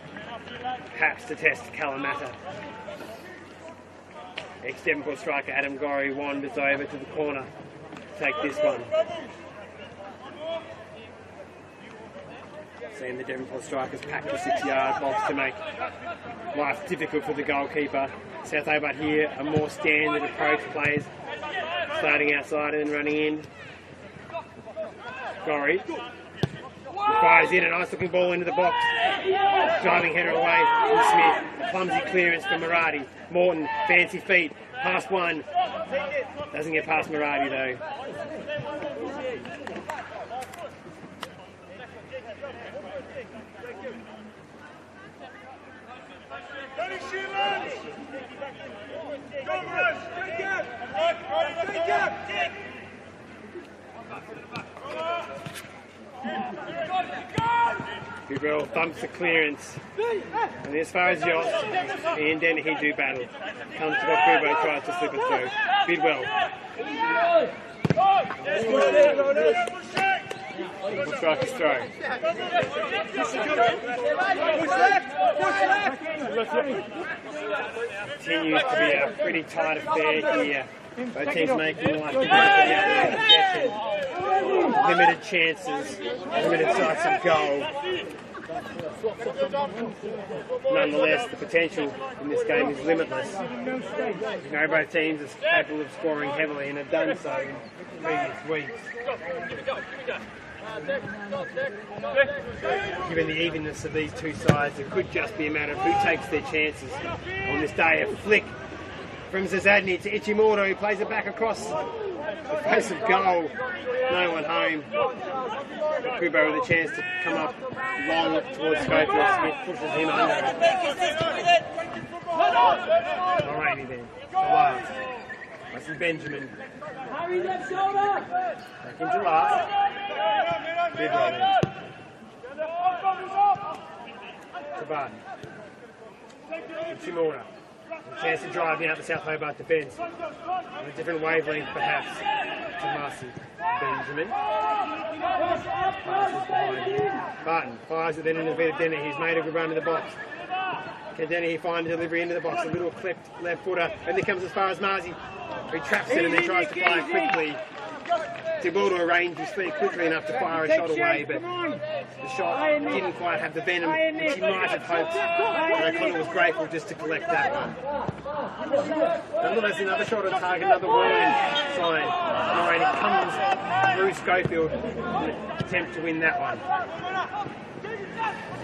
Speaker 1: perhaps to test Kalamata. Ex-Devonport striker Adam Gorry wanders over to the corner to take this one. Seeing the Devonport strikers pack the 6-yard box to make life difficult for the goalkeeper. South Hobart here, a more standard approach, players starting outside and running in. Gorry fires in a nice looking ball into the box. Driving header away from Smith. A clumsy clearance from Murati. Morton, fancy feet, past one. Doesn't get past Murati though. Kubrell thumps the clearance, and as far as Yost, he and Dennehy do battle. Comes to Kubrell, tries to slip it through. Bidwell. We'll strike his throw. Continues to be a pretty tight affair here Both teams making life difficult out of possession. Limited chances, limited sights of goal. Nonetheless, the potential in this game is limitless. You know, both teams are capable of scoring heavily and have done so in previous weeks. Given the evenness of these two sides, it could just be a matter of who takes their chances on this day. A flick from Zazadny to Ichimura, who plays it back across the face of goal. No one home. Kubo with a chance to come up long towards Schofield. Smith pushes him under. Alrighty then. Last. This is Benjamin. Back into last. Bidwell then. Taban. Ichimura. A chance to drive out the South Hobart defence. On a different wavelength, perhaps, to Marcy. Benjamin. Passes behind him. Barton fires it then in the bit of Denny. He's made a good run to the box. Can Denny find a delivery into the box? A little clipped left footer. And he comes as far as Marcy. He traps it and then tries to fire quickly. Able to arrange his feet quickly enough to fire a shot away, but the shot didn't quite have the venom which he might have hoped. And O'Connor was grateful just to collect that one. Nonetheless, another shot on target, another warning sign. Moraine comes through Schofield in an attempt to win that one.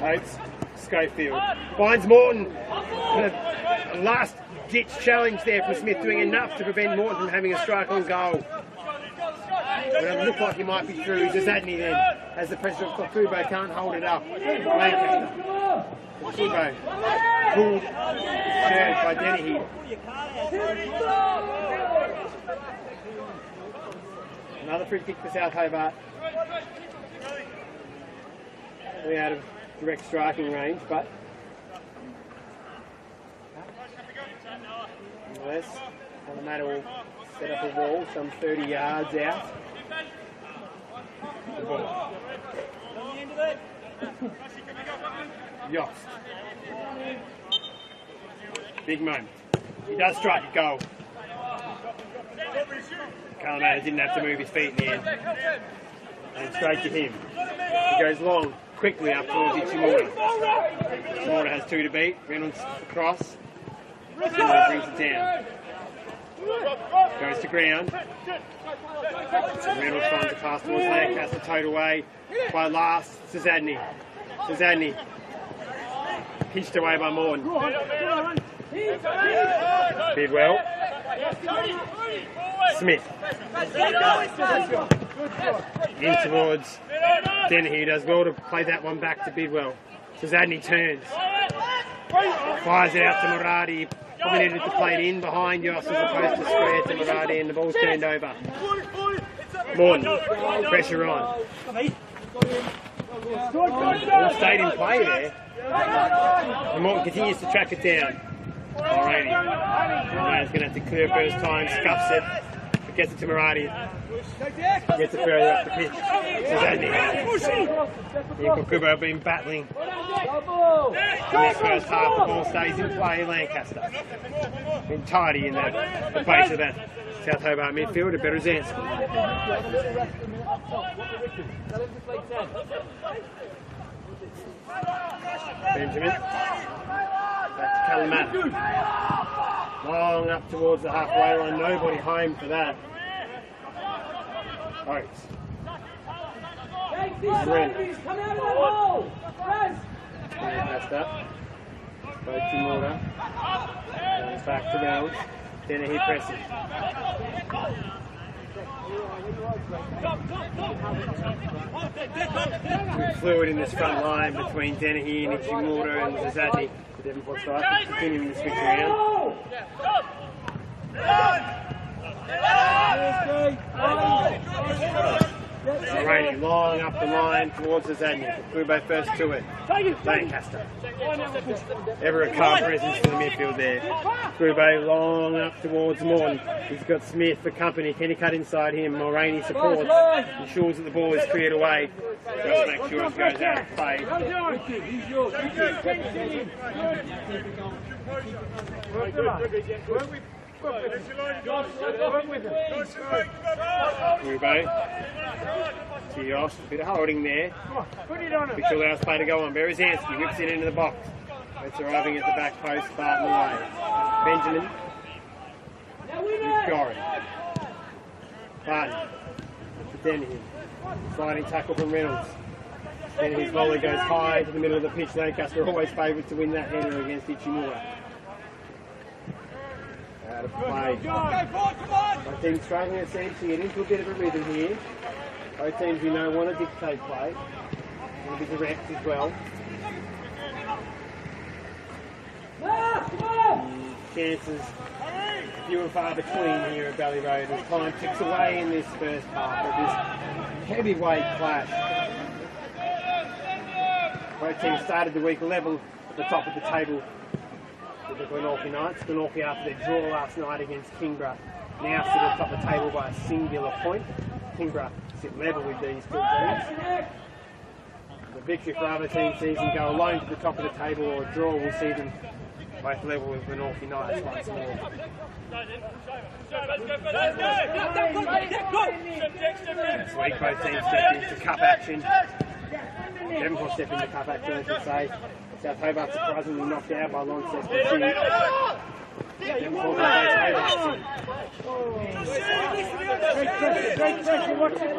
Speaker 1: Oates, Schofield finds Morton. A last ditch challenge there from Smith, doing enough to prevent Morton from having a strike on goal. But it looked like he might be through. Zazadny then, as the pressure of Kokubo can't hold it up. Lancaster. Kokubo pulled, served by Dennehy. Another free kick for South Hobart. We're out of direct striking range, but nonetheless, doesn't matter, we'll set up a wall some 30 yards out. The ball. Yost. Big moment. He does strike a goal. Calamata didn't have to move his feet in the end. And straight to him. He goes long, quickly up towards Ichimura. Ichimura has two to beat. Reynolds across. Ichimura brings it down. Goes to ground. Reynolds finds a pass towards Lancaster, towed away by last Zazadny. Zazadny pinched away by Morton. Bidwell. Smith. In towards Dennehy, who does well to play that one back to Bidwell. Zazadny turns. Fires it out to Muradi. Probably needed to play it in behind Yoss as opposed to square to Muradi, and the ball's turned over. Morton, pressure on. Ball stayed in play there. And Morton continues to track it down. Alrighty. Muradi's going to have to clear first time, scuffs it, but gets it to Muradi. Gets it further up the pitch. Zazadny. Kokubo have been battling. In this first half, the ball stays in play. Lancaster. Been tidy in the base of that South Hobart midfield. A better Zansk. Benjamin. Back to Calamata. Long up towards the halfway line. Nobody home for that. Oates. Reynolds. Passed up. Both to Mortar. Goes back to Reynolds. Dennehy pressing. Good fluid in this front line between Dennehy and Ichimura and Zazadny. The Devonport strikers continuing to switch around. Alrighty, long up the line towards Zazadny. Kubo first to it. Lancaster. Ever a calm presence in the midfield there. Kubo long up towards Morton. He's got Smith for company. Can he cut inside him? Mulroney supports. Ensures that the ball is cleared away. Just make sure it goes out of play. Tios, a bit of holding there. Which allows play to go on. Berezanski whips it into the box. It's arriving at the back post, Barton away. Benjamin. With Gorin. Barton. To Dennehy. Sliding tackle from Reynolds. Then his volley goes high to the middle of the pitch. Lancaster always favourites to win that header against Ichimura. Out of play. Both teams struggling, it seems, to get into a bit of a rhythm here. Both teams we know want to dictate play. Want to be direct as well. Chances few and far between here at Valley Road as time ticks away in this first half of this heavyweight clash. Both teams started the week level at the top of the table with the Glenorchy Knights. Glenorchy, after their draw last night against Kingborough, now sit at the top of the table by a singular point. Kingborough sit level with these two teams. The victory for other teams sees them go alone to the top of the table, or a draw will see them both level with the Glenorchy Knights once more. This week both teams step into cup action. Devonport step into cup action, I should say. South Hobart surprisingly knocked out by Launceston. Devonport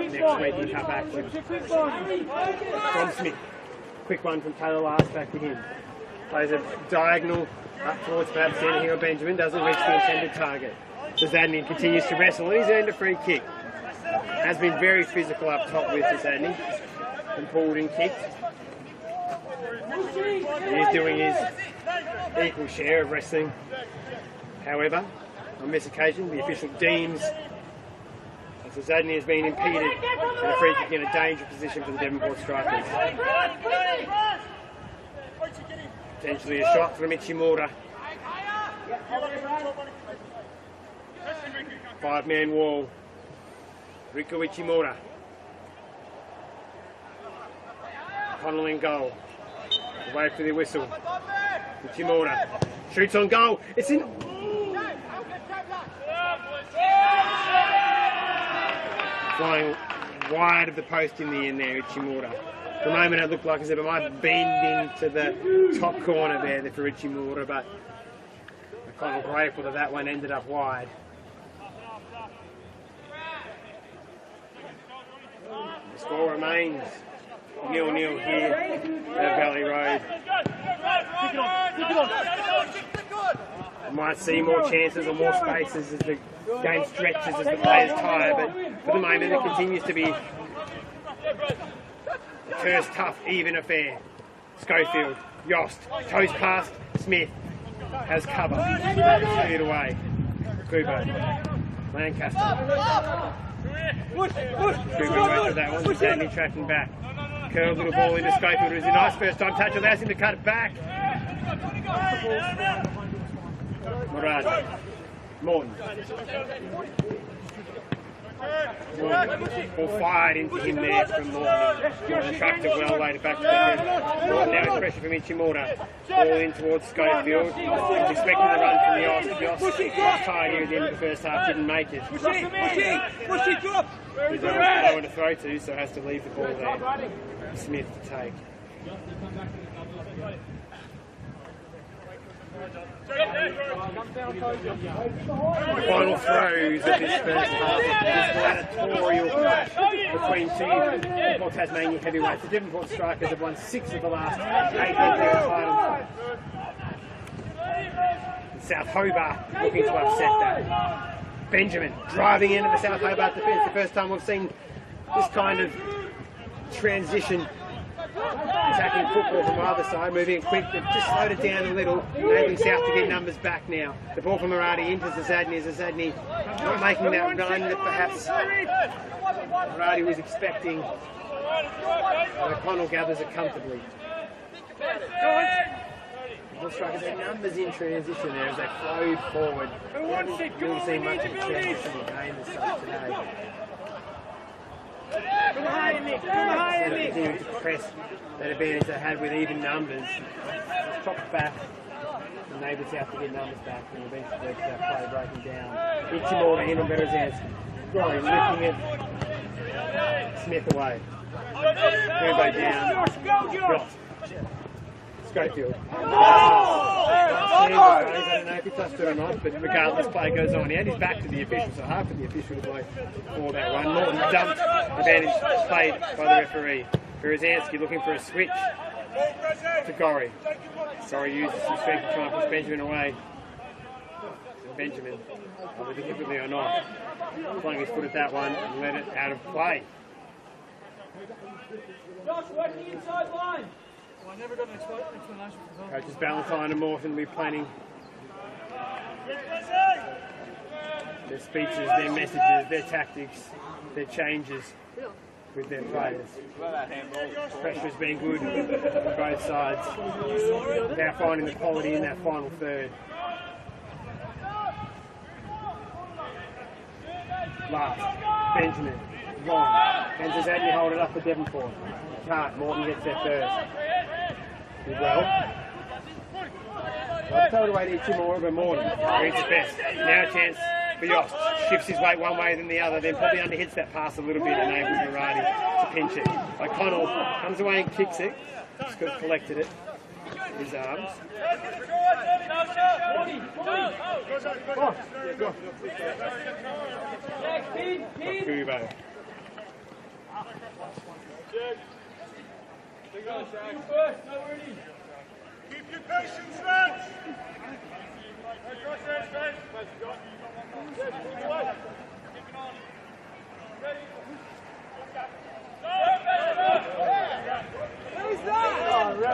Speaker 1: next week in cup action. From Smith. Quick one from Taylor last, back to him. Plays a diagonal up towards perhaps Dennehy or Benjamin, doesn't reach the intended target. Zadney continues to wrestle and he's earned a free kick. Has been very physical up top with Zadney and pulled and kicked. He's doing his equal share of wrestling. However, on this occasion, the official deems that Zadney has been impeded and a free kick in a dangerous position for the Devonport strikers. Potentially a shot from Ichimura. 5-man wall. Riku Ichimura. Connell in goal. Away for the whistle. Ichimura shoots on goal. It's in. Flying wide of the post in the end there, Ichimura. For a moment it looked like as if it might bend into the top corner there for Ichimura, but Connell grateful that that one ended up wide. The score remains 0-0 here at Valley Road. We might see more chances or more spaces as the game stretches, as the players tire, but for the moment it continues to be a terse, tough, even affair. Schofield, Yost, toes past, Smith has cover, cleared away. Kubo, Lancaster. Kubo went for that one, Zadney tracking back. Curled little ball into Schofield, it was a nice first time touch, allows him to cut it back. Murad, Morton. Ball fired into him there from Morton. Tracked it well later back to the Morton. Now it's pressure from Ichimura. Ball in towards Schofield. He's expecting the run from the Yost. Yost tired here at the end of the first half, didn't make it. He's almost no one to throw to, so has to leave the ball there. Smith to take. The final throws of this first half of this gladiatorial clash between two Devonport Tasmania heavyweights. The Devonport strikers have won 6 of the last 8 titles. South Hobart looking to upset that. Benjamin driving into the South Hobart defence. The first time we've seen this kind of transition. Attacking football from either side, moving it quick, they've just slowed it down a little, enabling South to get numbers back now. The ball from Muradi enters the Zadney as Zadney not making that run that perhaps Muradi was expecting. O'Connell gathers it comfortably. The strikers had numbers in transition there as they flowed forward. We haven't really seen much of a transitional game as such today. Continuing to press that advantage they had with even numbers. Top back. Neighbours have to get numbers back and eventually works that play breaking down. Itchy more to him on better hands. Rory lifting it. Smith away. Turbo down. Cross. Schofield. I don't know if he touched it or not, but regardless, play goes on. He had his back to the official, so hard for the official to blow for that one. Norton dumped. Advantage played by the referee. Berezanski looking for a switch to Gorry. Gorry uses some strength to try and push Benjamin away. Benjamin, whether deliberately or not, flung his foot at that one and let it out of play.
Speaker 8: Josh, working inside line.
Speaker 2: I never got an explanation for that.
Speaker 1: Coaches Ballantyne and Morton will be planning their speeches, their messages, their tactics, their changes with their players. Pressure's been good on both sides. Now finding the quality in that final third. Last, Benjamin, Long. Kansas Adney hold it up for Devonport. Can't, Morton gets there first. Did well. I've told away to two more, but Morton reads it best. Now a chance for Yost. Shifts his weight one way than the other, then probably underhits that pass a little bit, enables Murati to pinch it. O'Connell comes away and kicks it. Just got collected it. His arms. Oh, go. Kubo.
Speaker 8: Keep your patience, lads.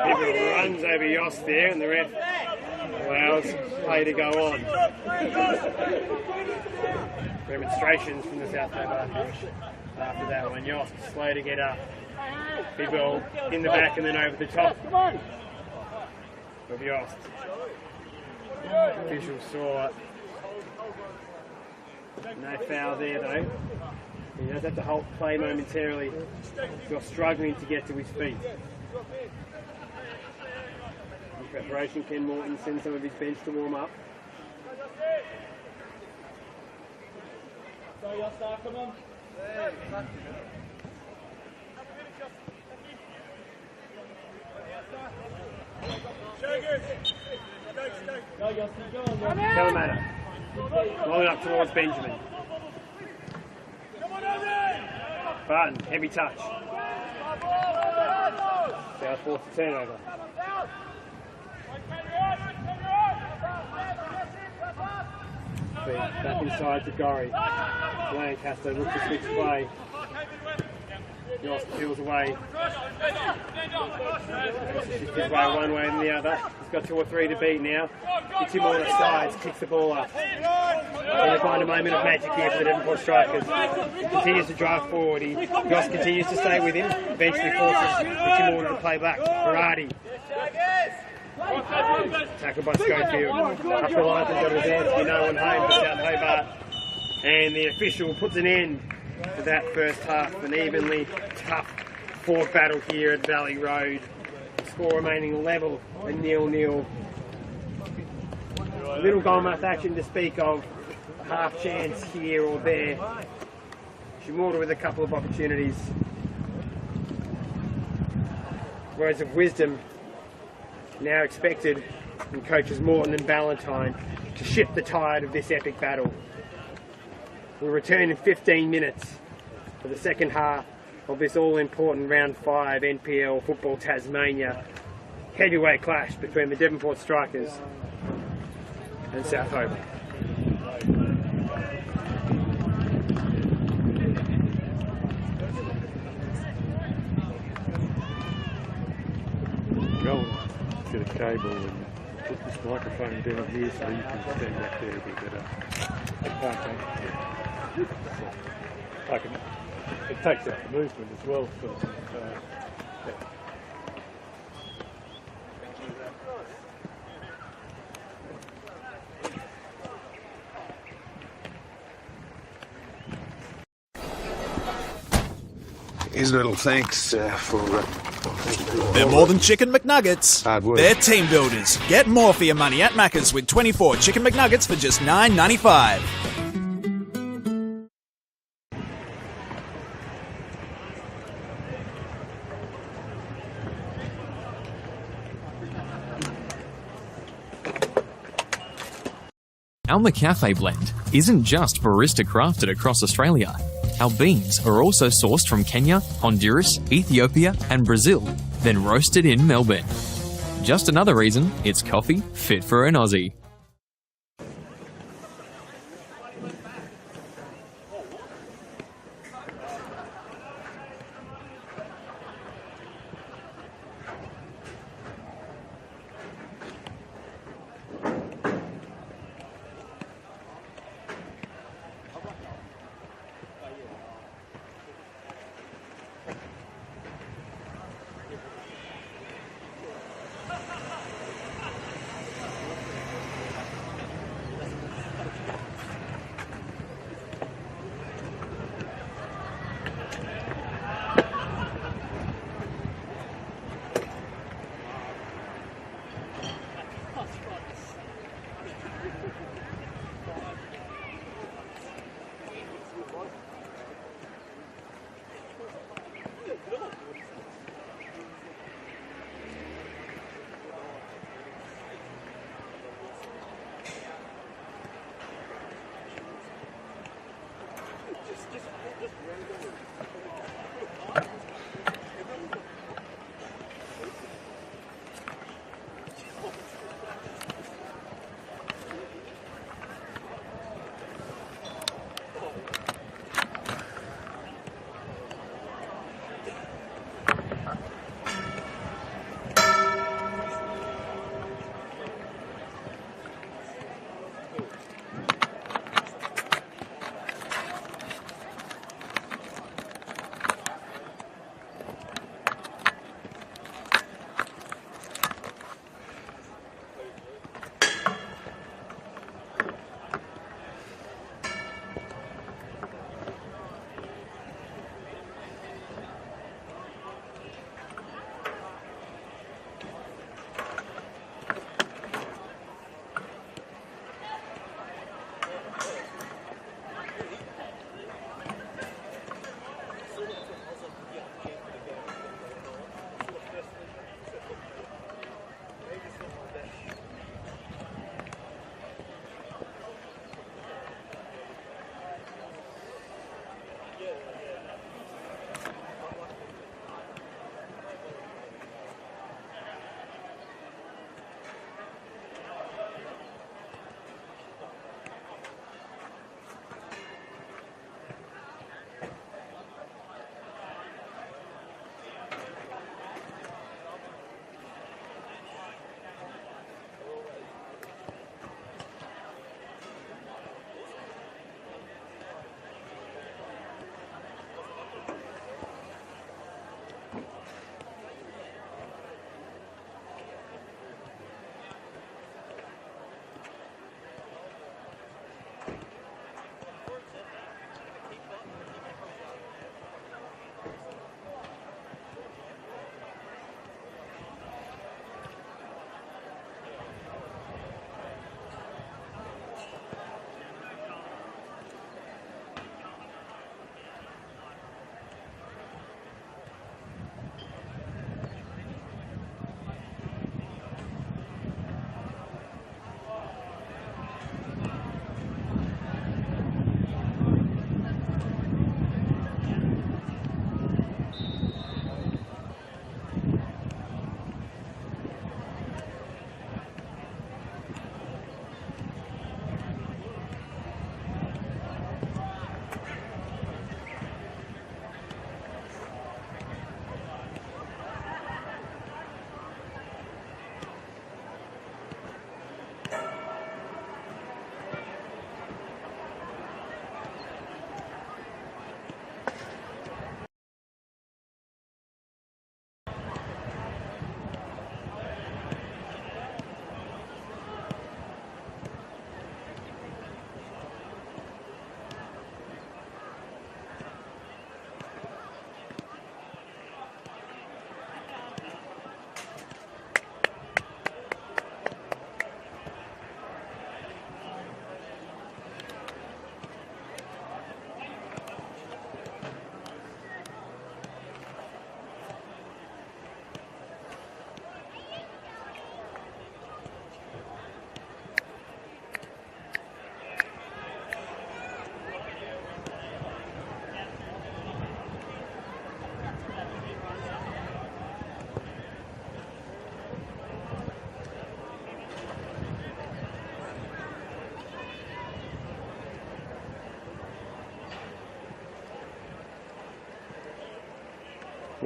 Speaker 1: People runs over Yost there, and the ref allows play to go on. Demonstrations from the South Hobart after that one. Yost slow to get up. Big ball in the back and then over the top of Yost. Officials saw it. No foul there though. He does have to hold play momentarily. He's struggling to get to his feet. In preparation, Ken Morton sends some of his bench to warm up.
Speaker 8: Come on.
Speaker 1: Calamata. Rolling up towards Benjamin. Barton, heavy touch. South forced a turnover. Back inside to Gorry. Lancaster looks to switch play. Yost peels away. Shifts his way one way and the other. He's got 2 or 3 to beat now. Gets him on the sides, kicks the ball up. Trying to find a moment of magic here for the Devonport Strikers. He continues to drive forward. Yost continues to stay with him. Eventually forces Richie Morton to play back. Murati. Tackled by Schofield. Up the line from Devonport. No one home for South Hobart. And the official puts an end to that first half. An evenly tough fought battle here at Valley Road. Score remaining level at 0-0. Little goalmouth action to speak of. A half chance here or there. Shimura with a couple of opportunities. Words of wisdom now expected from coaches Morton and Ballantyne to shift the tide of this epic battle. We'll return in 15 minutes for the second half of this all-important round 5 NPL Football Tasmania heavyweight clash between the Devonport Strikers and South Hobart.
Speaker 3: Go to the cable and put this microphone down here so you can stand back there a bit better. It takes up the movement as well. So, yeah.
Speaker 9: Here's a little thanks for...
Speaker 10: They're more than Chicken McNuggets.
Speaker 9: Hard work.
Speaker 10: They're team builders. Get more for your money at Macca's with 24 Chicken McNuggets for just $9.95.
Speaker 11: Our McCafe blend isn't just barista crafted across Australia. Our beans are also sourced from Kenya, Honduras, Ethiopia and Brazil, then roasted in Melbourne. Just another reason it's coffee fit for an Aussie.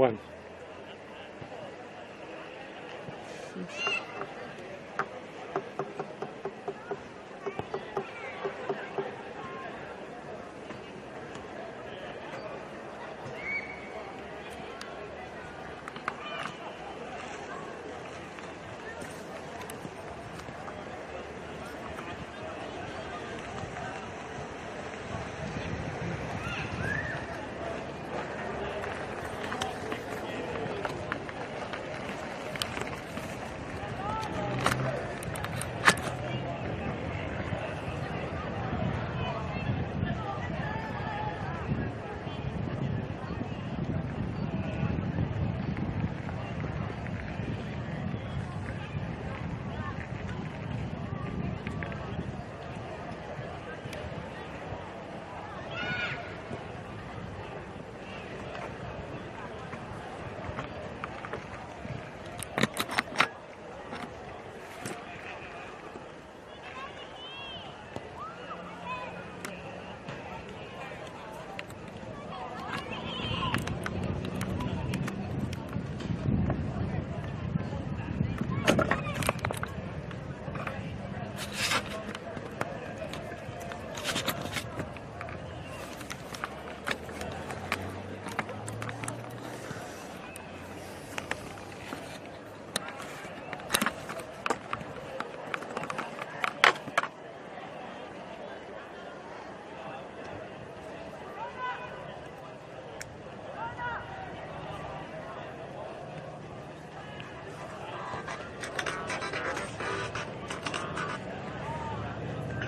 Speaker 3: 1.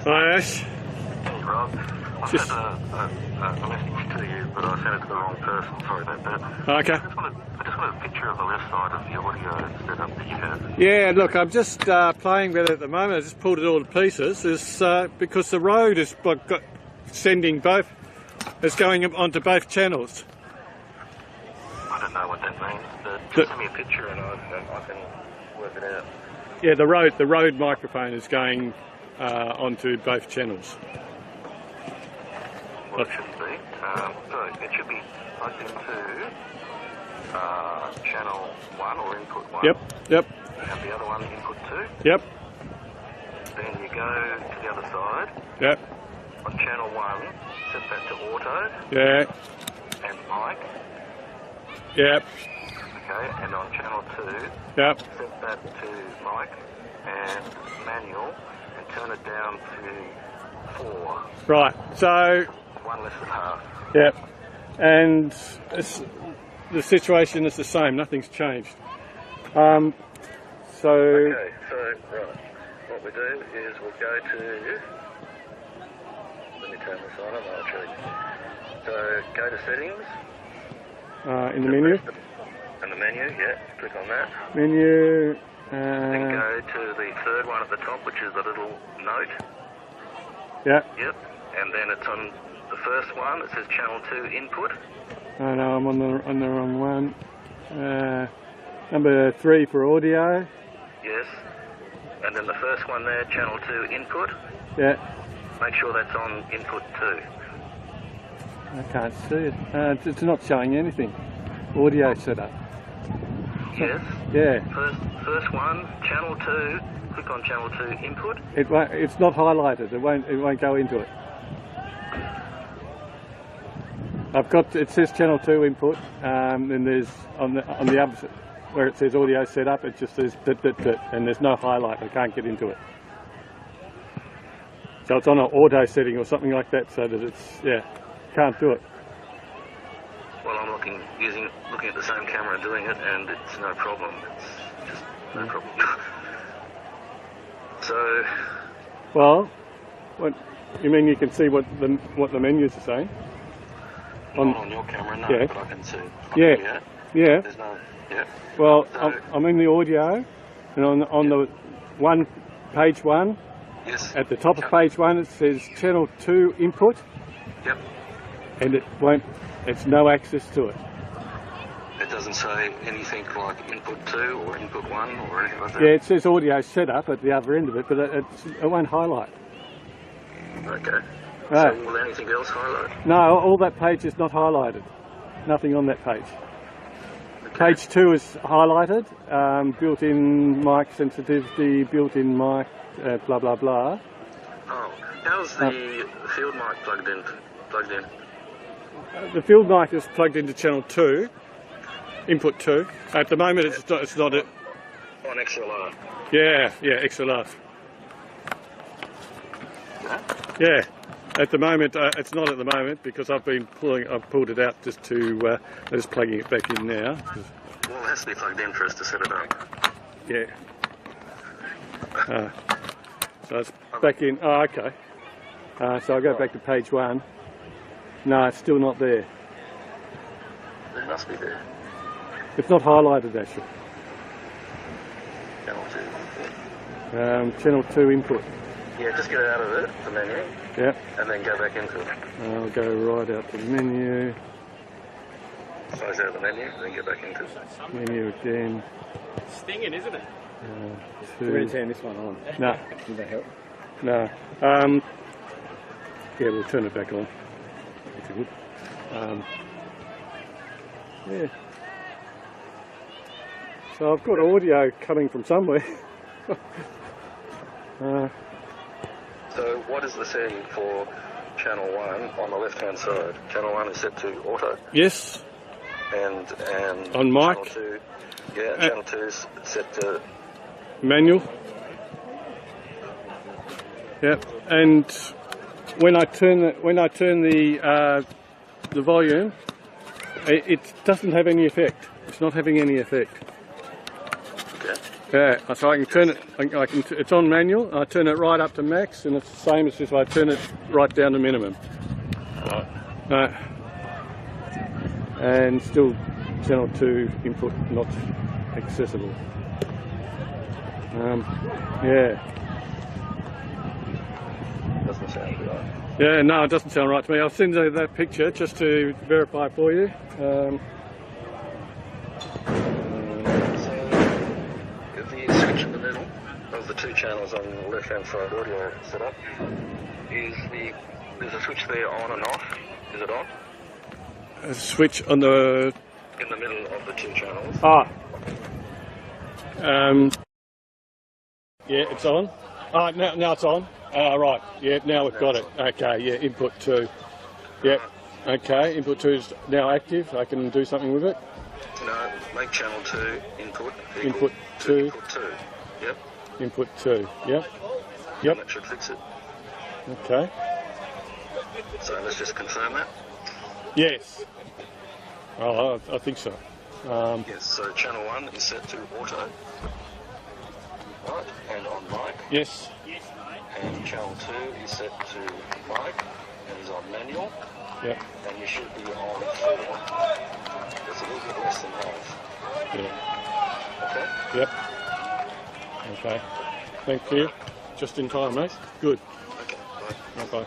Speaker 3: Hi Ash.
Speaker 12: Hey Rob, I sent a message to you, but I sent it to the wrong person. Sorry about that.
Speaker 3: Okay.
Speaker 12: I just wanted a picture of the left side of the audio setup that you have.
Speaker 3: Yeah, look, I'm just playing with it at the moment. I just pulled it all to pieces. It's because the road is sending both. It's going onto both channels.
Speaker 12: I don't know what that means, but just send me a picture and I can work it out.
Speaker 3: Yeah, the road microphone is going onto both channels.
Speaker 12: Well, it shouldn't be. So it should be plugged into channel 1 or input 1.
Speaker 3: Yep.
Speaker 12: And the other one input 2.
Speaker 3: Yep.
Speaker 12: Then you go to the other side.
Speaker 3: Yep.
Speaker 12: On channel 1, set that to auto.
Speaker 3: Yeah.
Speaker 12: And mic.
Speaker 3: Yep.
Speaker 12: Okay, and on channel 2,
Speaker 3: yep.
Speaker 12: Set that to mic and manual and turn it down to 4.
Speaker 3: Right, so...
Speaker 12: 1 less than half.
Speaker 3: Yep. And the situation is the same, nothing's changed.
Speaker 12: Okay, so, right, what we do is we'll go to... Let me turn this on and I'll show you. So, go to settings.
Speaker 3: In the menu?
Speaker 12: In the menu, yeah, click on that.
Speaker 3: Menu.
Speaker 12: Then go to the third one at the top, which is the little note.
Speaker 3: Yeah.
Speaker 12: Yep. And then it's on the first one. It says channel 2 input.
Speaker 3: Oh no, I'm on the wrong one. Number 3 for audio.
Speaker 12: Yes. And then the first one there, channel 2 input.
Speaker 3: Yeah.
Speaker 12: Make sure that's on input 2.
Speaker 3: I can't see it. It's not showing anything. Audio setup.
Speaker 12: Yes.
Speaker 3: Yeah.
Speaker 12: First one, channel 2. Click on channel 2 input.
Speaker 3: It's not highlighted. It won't go into it. It says channel 2 input. Then there's on the other where it says audio setup. It just says and there's no highlight. I can't get into it. So it's on an auto setting or something like that, so that it's can't do it.
Speaker 12: Well, I'm looking at the same camera doing it, and it's no problem. It's just no problem. So.
Speaker 3: Well, what you mean? You can see what the menus are saying.
Speaker 12: Not on your camera, no,
Speaker 3: yeah.
Speaker 12: But I can see.
Speaker 3: Yeah. Yeah.
Speaker 12: There's no. Yeah.
Speaker 3: Well,
Speaker 12: so,
Speaker 3: I'm in the audio, and on the page 1.
Speaker 12: Yes.
Speaker 3: At the top of page 1, it says channel 2 input.
Speaker 12: Yep.
Speaker 3: And it's no access to it.
Speaker 12: It doesn't say anything like input 2 or input 1 or anything like that?
Speaker 3: Yeah, it says audio setup at the other end of it, but it won't highlight.
Speaker 12: Okay.
Speaker 3: Right.
Speaker 12: So will anything else highlight?
Speaker 3: No, all that page is not highlighted. Nothing on that page. Page 2 is highlighted, built-in mic sensitivity, built-in mic, blah blah blah.
Speaker 12: Oh, how's the field mic plugged in?
Speaker 3: The field mic is plugged into channel 2, input 2. At the moment it's not it.
Speaker 12: On XLR.
Speaker 3: Yeah, XLR. Yeah, at the moment it's not at the moment because I've pulled it out just to just plugging it back in now.
Speaker 12: Well, it has to be plugged in for us to set it up.
Speaker 3: Yeah. So it's back in. Oh, okay. So I'll go back to page 1. No, it's still not there.
Speaker 12: It must be there.
Speaker 3: It's not highlighted actually.
Speaker 12: Channel 2.
Speaker 3: Channel 2 input.
Speaker 12: Yeah, just get out of it, the menu.
Speaker 3: Yep.
Speaker 12: And then go back into it.
Speaker 3: I'll go right out to the menu.
Speaker 12: Close out the menu, then get back into it.
Speaker 3: Menu again.
Speaker 8: Stinging, isn't it?
Speaker 3: We're
Speaker 4: going to turn this one on.
Speaker 3: No.
Speaker 4: Does that help?
Speaker 3: No. Yeah, we'll turn it back on. If you would. Yeah. So I've got audio coming from somewhere.
Speaker 12: So what is the setting for channel 1 on the left-hand side? Channel 1 is set to auto.
Speaker 3: Yes.
Speaker 12: And
Speaker 3: on mic.
Speaker 12: Channel 2, channel 2 is set to
Speaker 3: manual. Yep. And when I turn the volume, it doesn't have any effect. It's not having any effect.
Speaker 12: Okay.
Speaker 3: Yeah, so I can turn it. It's on manual. I turn it right up to max, and it's the same as if I turn it right down to minimum.
Speaker 12: Right.
Speaker 3: And still, channel 2 input not accessible. Yeah.
Speaker 12: Doesn't sound right.
Speaker 3: Yeah, no, it doesn't sound right to me. I'll send you that picture just to verify for you.
Speaker 12: So the switch in the middle of the 2 channels on the left-hand side audio setup is there's a switch there on and off. Is it on?
Speaker 3: A switch on the
Speaker 12: in the middle of the 2 channels.
Speaker 3: Yeah, it's on. Now it's on. Right. Yeah, now we've got it. Okay. Yeah, input 2. Yep. Okay. Input 2 is now active. I can do something with it.
Speaker 12: No, make channel 2 input.
Speaker 3: Input 2.
Speaker 12: Input 2. Yep.
Speaker 3: Input 2. Yep. Yep.
Speaker 12: That should fix it.
Speaker 3: Okay.
Speaker 12: So let's just confirm that.
Speaker 3: Yes. Oh, I think so.
Speaker 12: Yes, so channel 1 is set to auto. Right, and on mic.
Speaker 3: Yes.
Speaker 12: And channel 2 is set to mic and is on manual.
Speaker 3: Yep.
Speaker 12: And you should be on 4. It's a little bit less than half.
Speaker 3: Yeah.
Speaker 12: Okay?
Speaker 3: Yep. Okay. Thank you. Just in time, mate. Good.
Speaker 12: Okay, bye.
Speaker 3: Bye.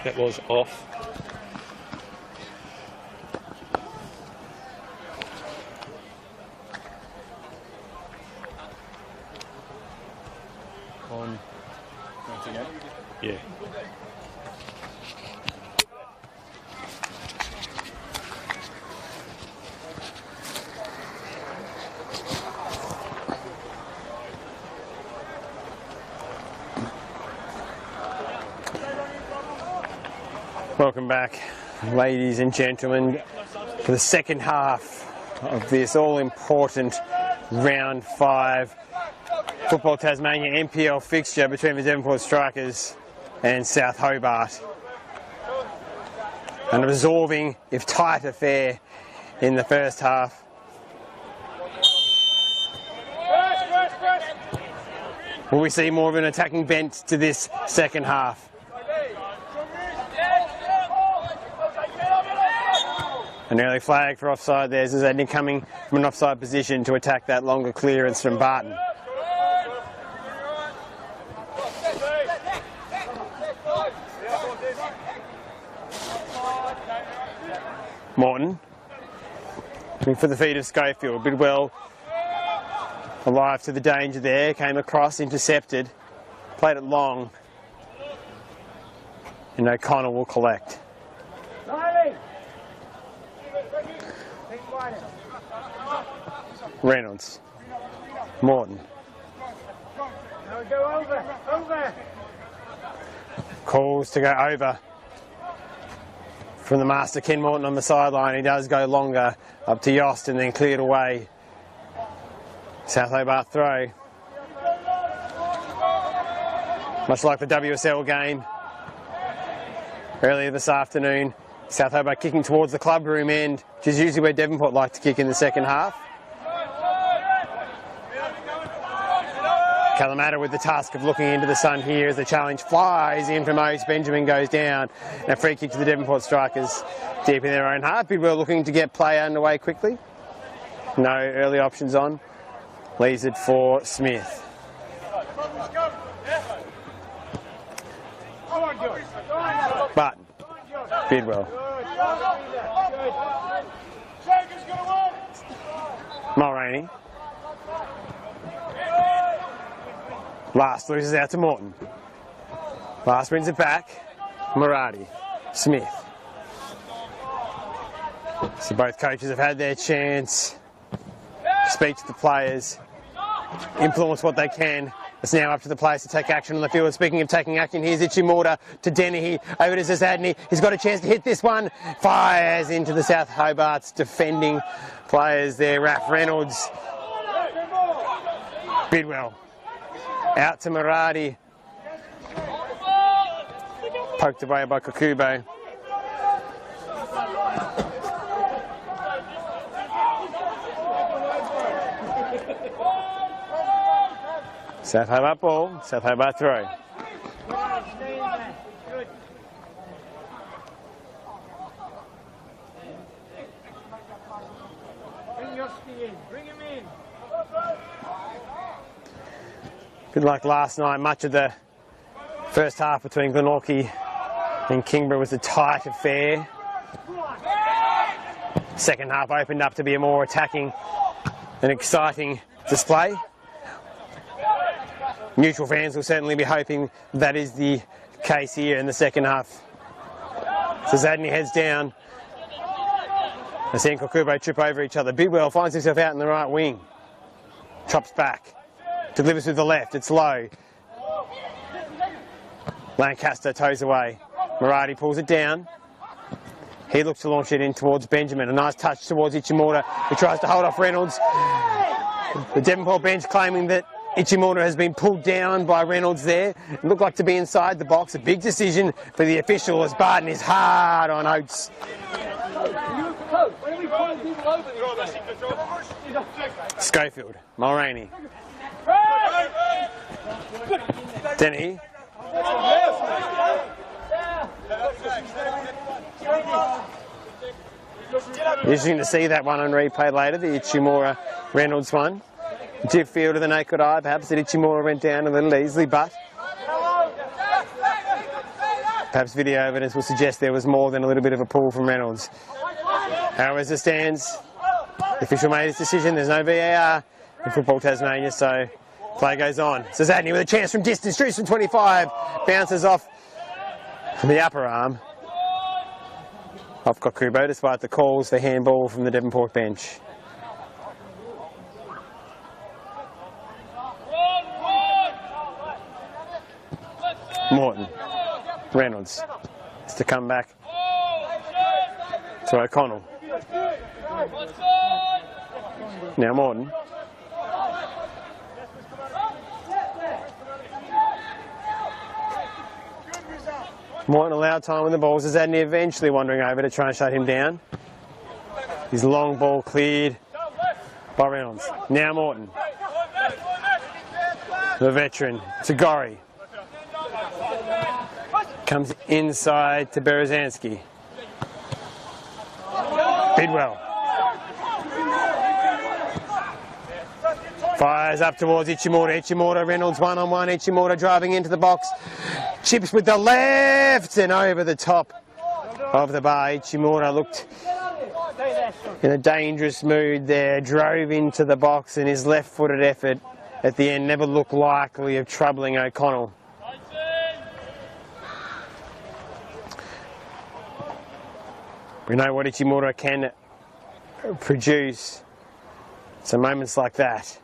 Speaker 3: That was off. On. Yeah.
Speaker 1: Welcome back, ladies and gentlemen, for the second half of this all-important round 5 Football Tasmania NPL fixture between the Devonport Strikers and South Hobart. An absorbing, if tight, affair in the first half. Will we see more of an attacking bent to this second half? An early flag for offside there as Adney coming from an offside position to attack that longer clearance from Barton. Morton looking for the feet of Schofield. Bidwell alive to the danger there, came across, intercepted, played it long. and O'Connell will collect. Reynolds. Morton.
Speaker 5: Go over.
Speaker 1: Calls to go over from the master Ken Morton on the sideline. He does go longer up to Yost and then cleared away. South Hobart throw. Much like the WSL game earlier this afternoon, South Hobart kicking towards the club room end, which is usually where Devonport like to kick in the second half. Kalamata with the task of looking into the sun here as the challenge flies in from Oates. Benjamin goes down. And a free kick to the Devonport strikers deep in their own half. Bidwell looking to get play underway quickly. No early options on. Leaves it for Smith. Barton. Bidwell. Mulroney. Last loses out to Morton. Last brings it back. Murati. Smith. So both coaches have had their chance to speak to the players, influence what they can. It's now up to the players to take action on the field. Speaking of taking action, here's Ichimura to Dennehy, over to Zazadny. He's got a chance to hit this one. Fires into the South Hobart's defending players there. Raph Reynolds. Bidwell. Out to Murati. Poked away by Kakubo. South Hobart ball, South Hobart throw.
Speaker 5: Bring him in.
Speaker 1: Bit like last night, much of the first half between Glenorchy and Kingborough was a tight affair. Second half opened up to be a more attacking and exciting display. Neutral fans will certainly be hoping that is the case here in the second half. So Zadney heads down. As and Kokubo trip over each other. Bidwell finds himself out in the right wing. Chops back. Delivers with the left. It's low. Lancaster toes away. Murati pulls it down. He looks to launch it in towards Benjamin. A nice touch towards Ichimura, who tries to hold off Reynolds. The Devonport bench claiming that Ichimura has been pulled down by Reynolds there. It looked like to be inside the box. A big decision for the official as Barton is hard on Oates. Schofield. Mulroney. Denny. Interesting to see that one on replay later, the Ichimura Reynolds one. Dip field to the naked eye, perhaps that Ichimura went down a little easily, but perhaps video evidence will suggest there was more than a little bit of a pull from Reynolds. However, as it stands, the official made his decision. There's no VAR in Football Tasmania, so play goes on. Zazadny with a chance from distance, shoots from 25, bounces off the upper arm of Kokubo, despite the calls for handball from the Devonport bench. Morton. Reynolds. It's to come back to O'Connell. Now Morton. Morton allowed time with the ball. Zazadny eventually wandering over to try and shut him down. His long ball cleared by Reynolds. Now Morton. The veteran. Tagori. Comes inside to Berezanski. Bidwell. Fires up towards Ichimura. Ichimura, Reynolds one-on-one. Ichimura driving into the box. Chips with the left and over the top of the bar. Ichimura looked in a dangerous mood there. Drove into the box, and his left-footed effort at the end never looked likely of troubling O'Connell. We know what Ichimura can produce. So moments like that.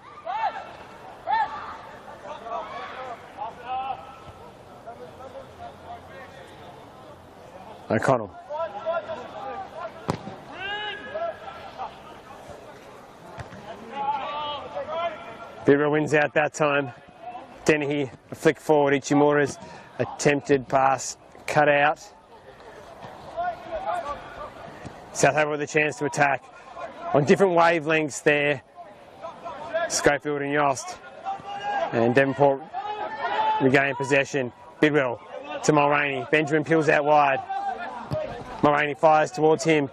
Speaker 1: O'Connell. Bidwell wins out that time. Dennehy, a flick forward. Ichimura's attempted pass cut out. South Hobart with a chance to attack. On different wavelengths there. Schofield and Yost. And Devonport regain possession. Bidwell to Mulroney. Benjamin peels out wide. Mulroney fires towards him.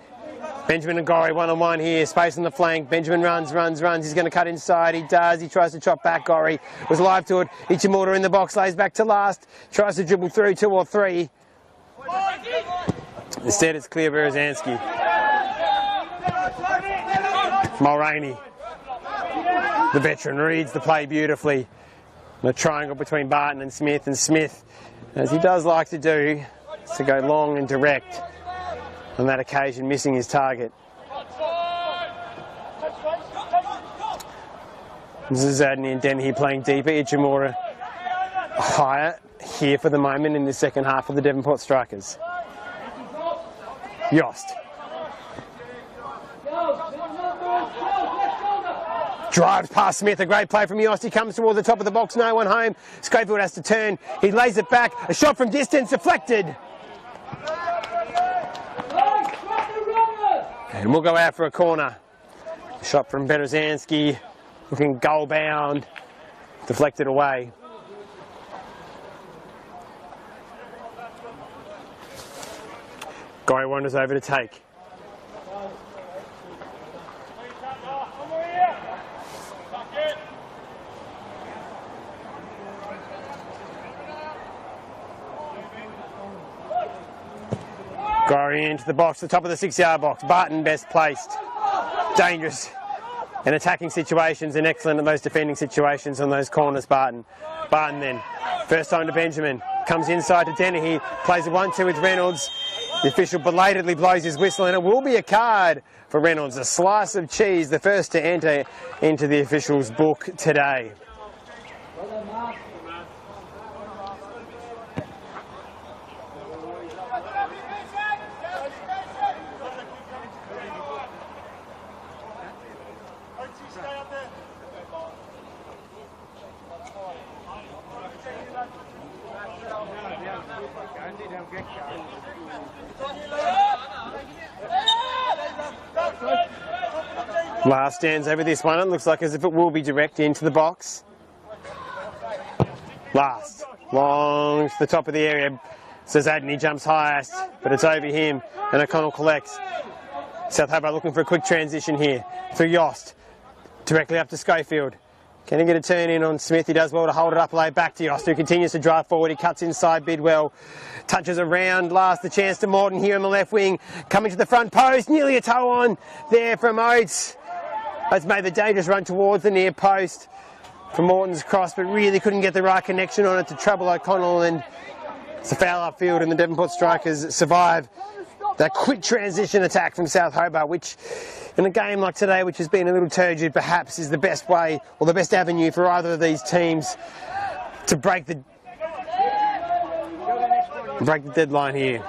Speaker 1: Benjamin and Gorry one-on-one here. Space on the flank. Benjamin runs. He's going to cut inside. He does. He tries to chop back. Gorry was live to it. Ichimura in the box. Lays back to last. Tries to dribble through 2 or 3. Instead it's clear Berezanski. Mulroney, the veteran, reads the play beautifully. The triangle between Barton and Smith, as he does like to do, is to go long and direct. On that occasion, missing his target. Zadney and Dennehy playing deeper. Ichimura higher here for the moment in the second half of the Devonport Strikers. Yost. Drives past Smith, a great play from Yost. He comes towards the top of the box, no one home. Schofield has to turn. He lays it back. A shot from distance, deflected. And we'll go out for a corner. Shot from Berezanski, looking goal bound, deflected away. Gorry wanders over to take. Gorry into the box, the top of the 6-yard box. Barton best placed. Dangerous in attacking situations and excellent in those defending situations on those corners, Barton. Barton then, first time to Benjamin. Comes inside to Dennehy, plays a 1-2 with Reynolds. The official belatedly blows his whistle and it will be a card for Reynolds. A slice of cheese, the first to enter into the official's book today. Last stands over this one. It looks like as if it will be direct into the box. Last. Long to the top of the area. Zadney jumps highest, but it's over him. And O'Connell collects. South Hobart looking for a quick transition here. Through Yost. Directly up to Schofield. Can he get a turn in on Smith? He does well to hold it up, lay back to Yost, who continues to drive forward. He cuts inside Bidwell. Touches around. Last the chance to Morton here on the left wing. Coming to the front post. Nearly a toe on there from Oates. Oates made the dangerous run towards the near post from Morton's cross, but really couldn't get the right connection on it to trouble O'Connell, and it's a foul upfield, and the Devonport Strikers survive that quick transition attack from South Hobart, which in a game like today, which has been a little turgid, perhaps is the best way or the best avenue for either of these teams to break the deadline here.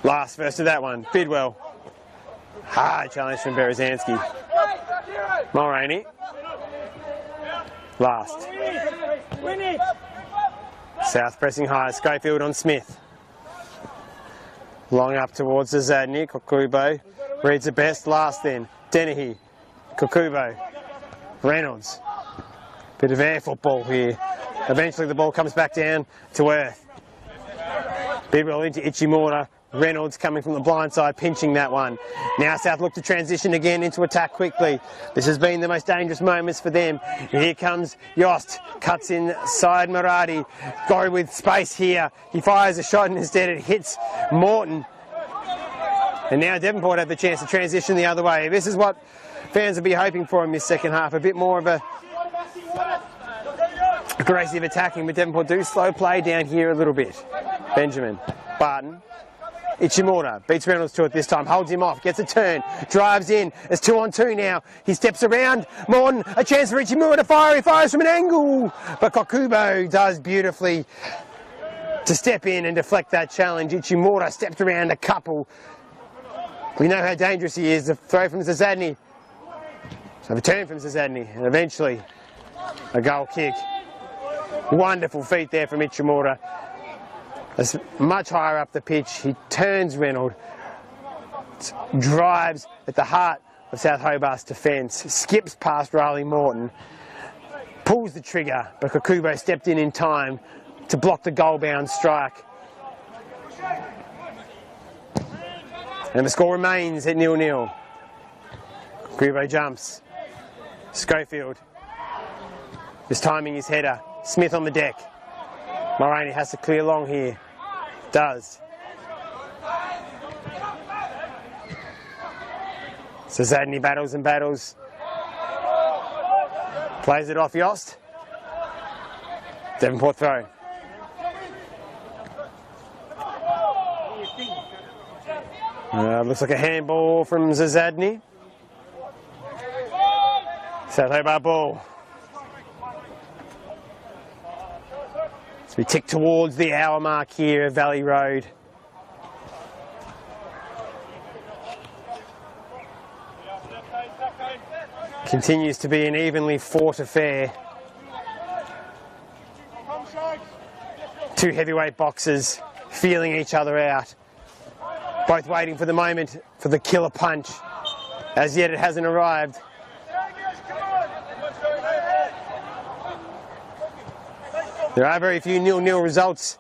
Speaker 1: Last first of that one, Bidwell. Hard challenge from Berezanski. Mulroney. Last. South pressing high, Schofield on Smith. Long up towards the Zadney, Kokubo. Reads it best, last then. Dennehy, Kokubo. Reynolds. Bit of air football here. Eventually the ball comes back down to earth. Bidwell into Ichimura. Reynolds coming from the blind side, pinching that one. Now South look to transition again into attack quickly. This has been the most dangerous moments for them. And here comes Yost, cuts inside Murati. Go with space here. He fires a shot and instead it hits Morton. And now Devonport have the chance to transition the other way. This is what fans will be hoping for in this second half. A bit more of a aggressive attacking, but Devonport do slow play down here a little bit. Benjamin, Barton, Ichimura beats Reynolds to it this time, holds him off, gets a turn, drives in, it's 2-on-2 now, he steps around, Morton, a chance for Ichimura to fire, he fires from an angle, but Kokubo does beautifully to step in and deflect that challenge. Ichimura stepped around a couple. We know how dangerous he is. The throw from Zazadny, so the turn from Zazadny, and eventually a goal kick. Wonderful feet there from Ichimura. It's much higher up the pitch. He turns Reynolds, drives at the heart of South Hobart's defence, skips past Riley Morton, pulls the trigger, but Kokubo stepped in time to block the goal-bound strike. And the score remains at 0-0. Kokubo jumps. Schofield is timing his header. Smith on the deck. Mulroney has to clear long here. Does. Zazadny battles and battles. Plays it off Yost. Devonport throw. Looks like a handball from Zazadny. South Hobart ball. We tick towards the hour mark here of Valley Road. Continues to be an evenly fought affair. Two heavyweight boxers feeling each other out. Both waiting for the moment for the killer punch. As yet it hasn't arrived. There are very few 0-0 results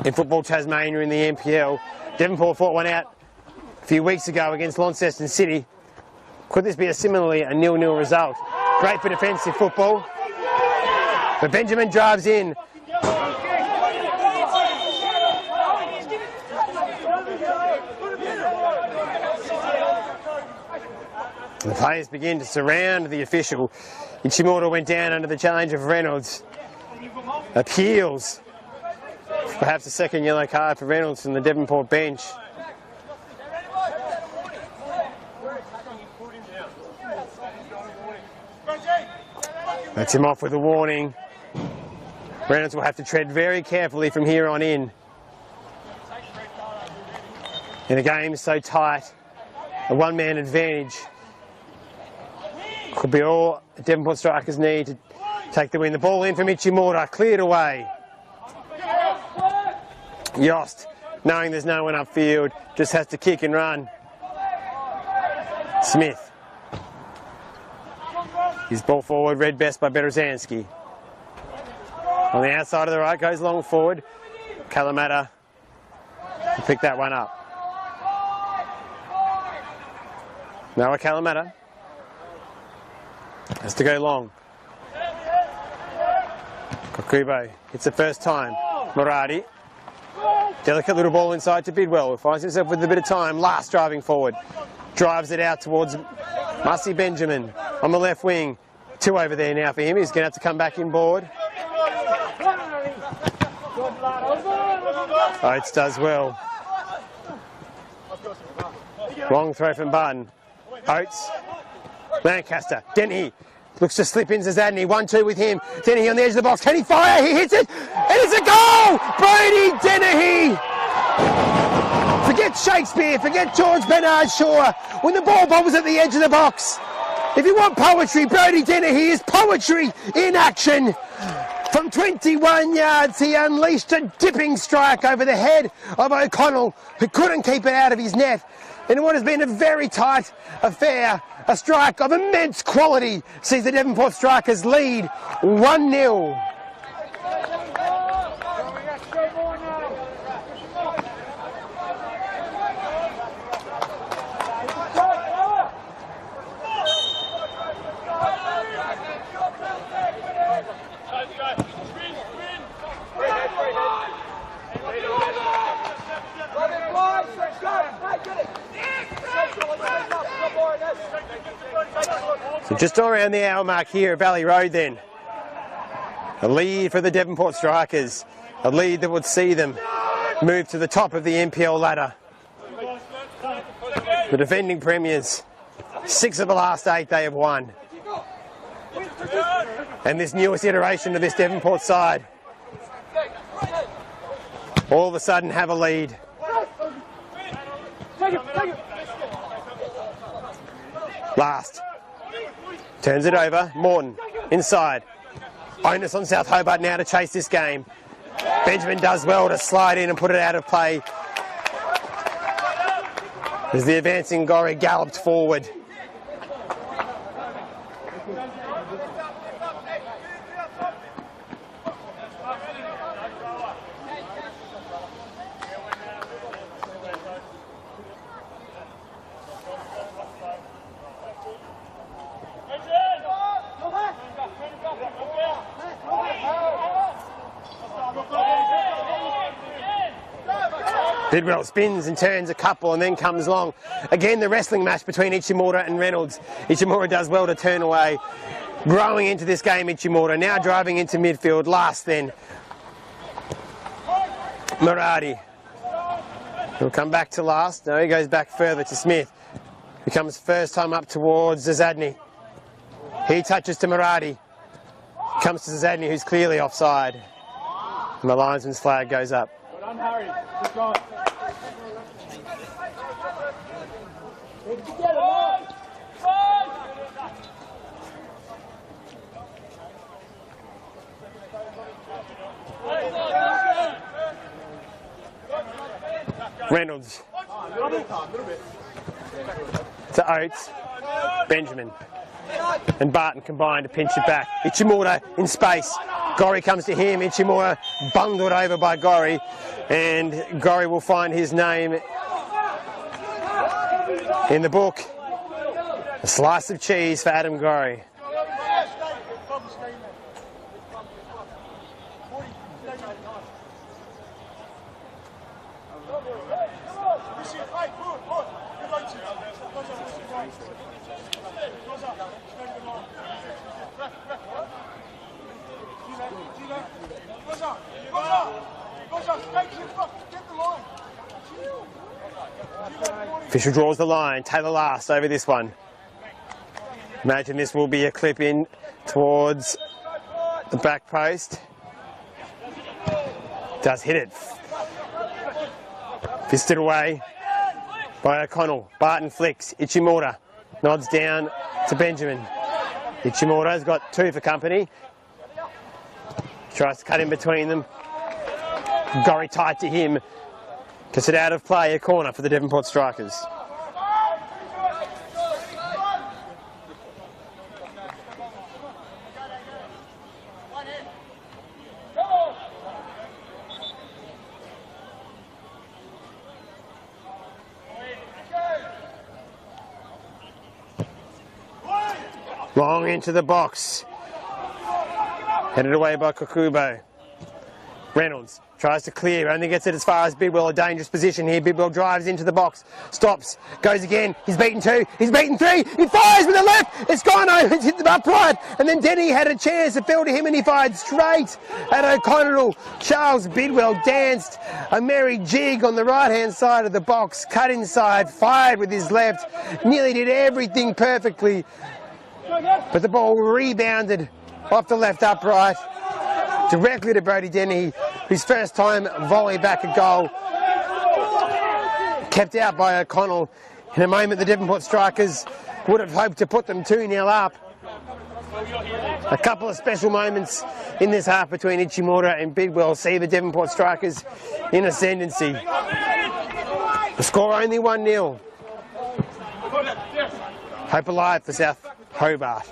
Speaker 1: in football Tasmania in the NPL. Devonport fought one out a few weeks ago against Launceston City. Could this be similarly a 0-0 result? Great for defensive football. But Benjamin drives in. The players begin to surround the official. Ichimura went down under the challenge of Reynolds. Appeals. Perhaps a second yellow card for Reynolds from the Devonport bench. That's him off with a warning. Reynolds will have to tread very carefully from here on in. And the game is so tight. A one-man advantage could be all Devonport strikers need to take the win. The ball in from Ichimura, cleared away. Yost, knowing there's no one upfield, just has to kick and run. Smith. His ball forward, read best by Berezanski. On the outside of the right, goes long forward. Kalamata will pick that one up. Noah Kalamata has to go long. Kokubo hits the first time. Murati. Delicate little ball inside to Bidwell, who finds himself with a bit of time. Last driving forward. Drives it out towards Marcy Benjamin on the left wing. Two over there now for him. He's going to have to come back inboard. Oates does well. Long throw from Barton. Oates. Lancaster. Dennehy looks to slip in Zazadny. 1-2 with him. Dennehy on the edge of the box. Can he fire? He hits it. And it's a goal! Brody Dennehy! Forget Shakespeare. Forget George Bernard Shaw. When the ball bobbles at the edge of the box. If you want poetry, Brody Dennehy is poetry in action. From 21 yards, he unleashed a dipping strike over the head of O'Connell, who couldn't keep it out of his net. In what has been a very tight affair, a strike of immense quality sees the Devonport Strikers lead 1-0. So just around the hour mark here at Valley Road then. A lead for the Devonport Strikers. A lead that would see them move to the top of the NPL ladder. The defending premiers. 6 of the last 8 they have won. And this newest iteration of this Devonport side all of a sudden have a lead. Last. Turns it over. Morton inside. Onus on South Hobart now to chase this game. Benjamin does well to slide in and put it out of play as the advancing Gorrie galloped forward. Bidwell spins and turns a couple and then comes along. Again, the wrestling match between Ichimura and Reynolds. Ichimura does well to turn away. Growing into this game, Ichimura now driving into midfield. Last then, Murati. He'll come back to last. No, he goes back further to Smith. He comes first time up towards Zazadny. He touches to Murati. Comes to Zazadny, who's clearly offside. And the linesman's flag goes up.
Speaker 8: Well done, Harry. Good try.
Speaker 1: Reynolds to Oates, Benjamin and Barton combined to pinch it back. Ichimura in space. Gorrie comes to him. Ichimura bundled over by Gorrie, and Gorrie will find his name in the book. A slice of cheese for Adam Gorrie. Fisher draws the line. Taylor last over this one. Imagine this will be a clip in towards the back post. Does hit it. Fisted away by O'Connell. Barton flicks. Ichimura nods down to Benjamin. Ichimura's got 2 for company. Tries to cut in between them. Gorrie tight to him. Gets it out of play, a corner for the Devonport Strikers. Long into the box. Headed away by Kokubo. Reynolds tries to clear, only gets it as far as Bidwell, a dangerous position here. Bidwell drives into the box, stops, goes again, he's beaten 2, he's beaten 3, he fires with the left, it's gone over, it's hit the upright, and then Denny had a chance, it fell to him and he fired straight at O'Connell. Charles Bidwell danced a merry jig on the right hand side of the box, cut inside, fired with his left, nearly did everything perfectly, but the ball rebounded off the left upright, directly to Brodie Denny, whose first time volley back a goal. Kept out by O'Connell. In a moment, the Devonport Strikers would have hoped to put them 2-0 up. A couple of special moments in this half between Ichimura and Bidwell see the Devonport Strikers in ascendancy. The score only 1-0. Hope alive for South Hobart.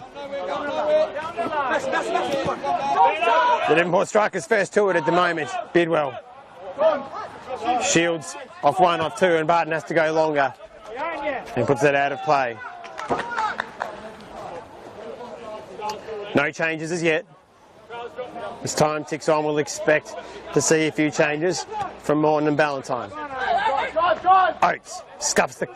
Speaker 1: The Devonport Strikers first to it at the moment. Bidwell. Shields off 1, off 2, and Barton has to go longer. And puts that out of play. No changes as yet. As time ticks on, we'll expect to see a few changes from Morton and Ballantyne. Oates scuffs the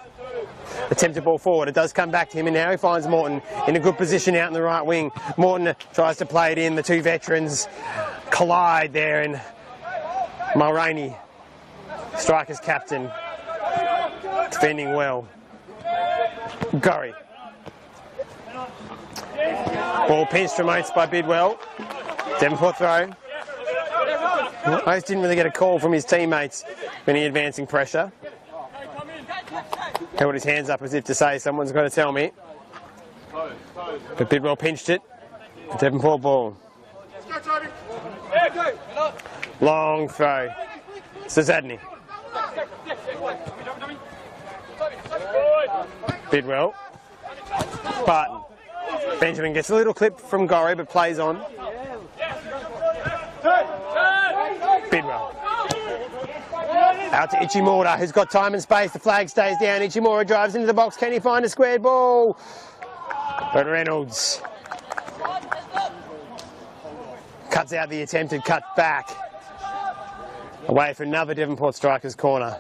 Speaker 1: attempted ball forward. It does come back to him, and now he finds Morton in a good position out in the right wing. Morton tries to play it in. The two veterans collide there, and Mulroney, Strikers captain, defending well. Gorry. Ball pinched from Oates by Bidwell. Devonport throw. Oates didn't really get a call from his teammates when he advancing pressure. Held his hands up as if to say, someone's got to tell me. But Bidwell pinched it. Devonport ball. Long throw. Sazadny. Bidwell. Barton. Benjamin gets a little clip from Gorry but plays on. Bidwell. Out to Ichimura, who's got time and space. The flag stays down. Ichimura drives into the box. Can he find a squared ball? But Reynolds cuts out the attempted cut back. Away for another Devonport Strikers corner.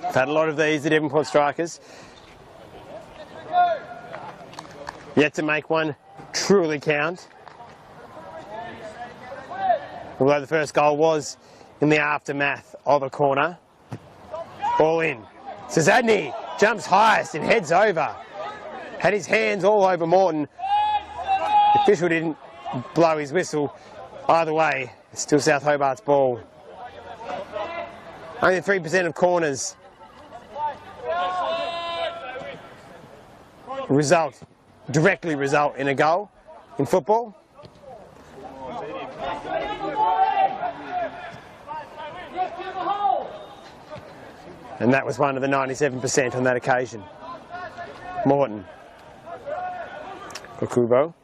Speaker 1: We've had a lot of these, the Devonport Strikers. Yet to make one truly count. Although the first goal was in the aftermath of a corner. Ball in. Sazadny jumps highest and heads over. Had his hands all over Morton. The official didn't blow his whistle. Either way, it's still South Hobart's ball. Only 3% of corners directly result in a goal in football. And that was one of the 97% on that occasion. Morton. Kokubo.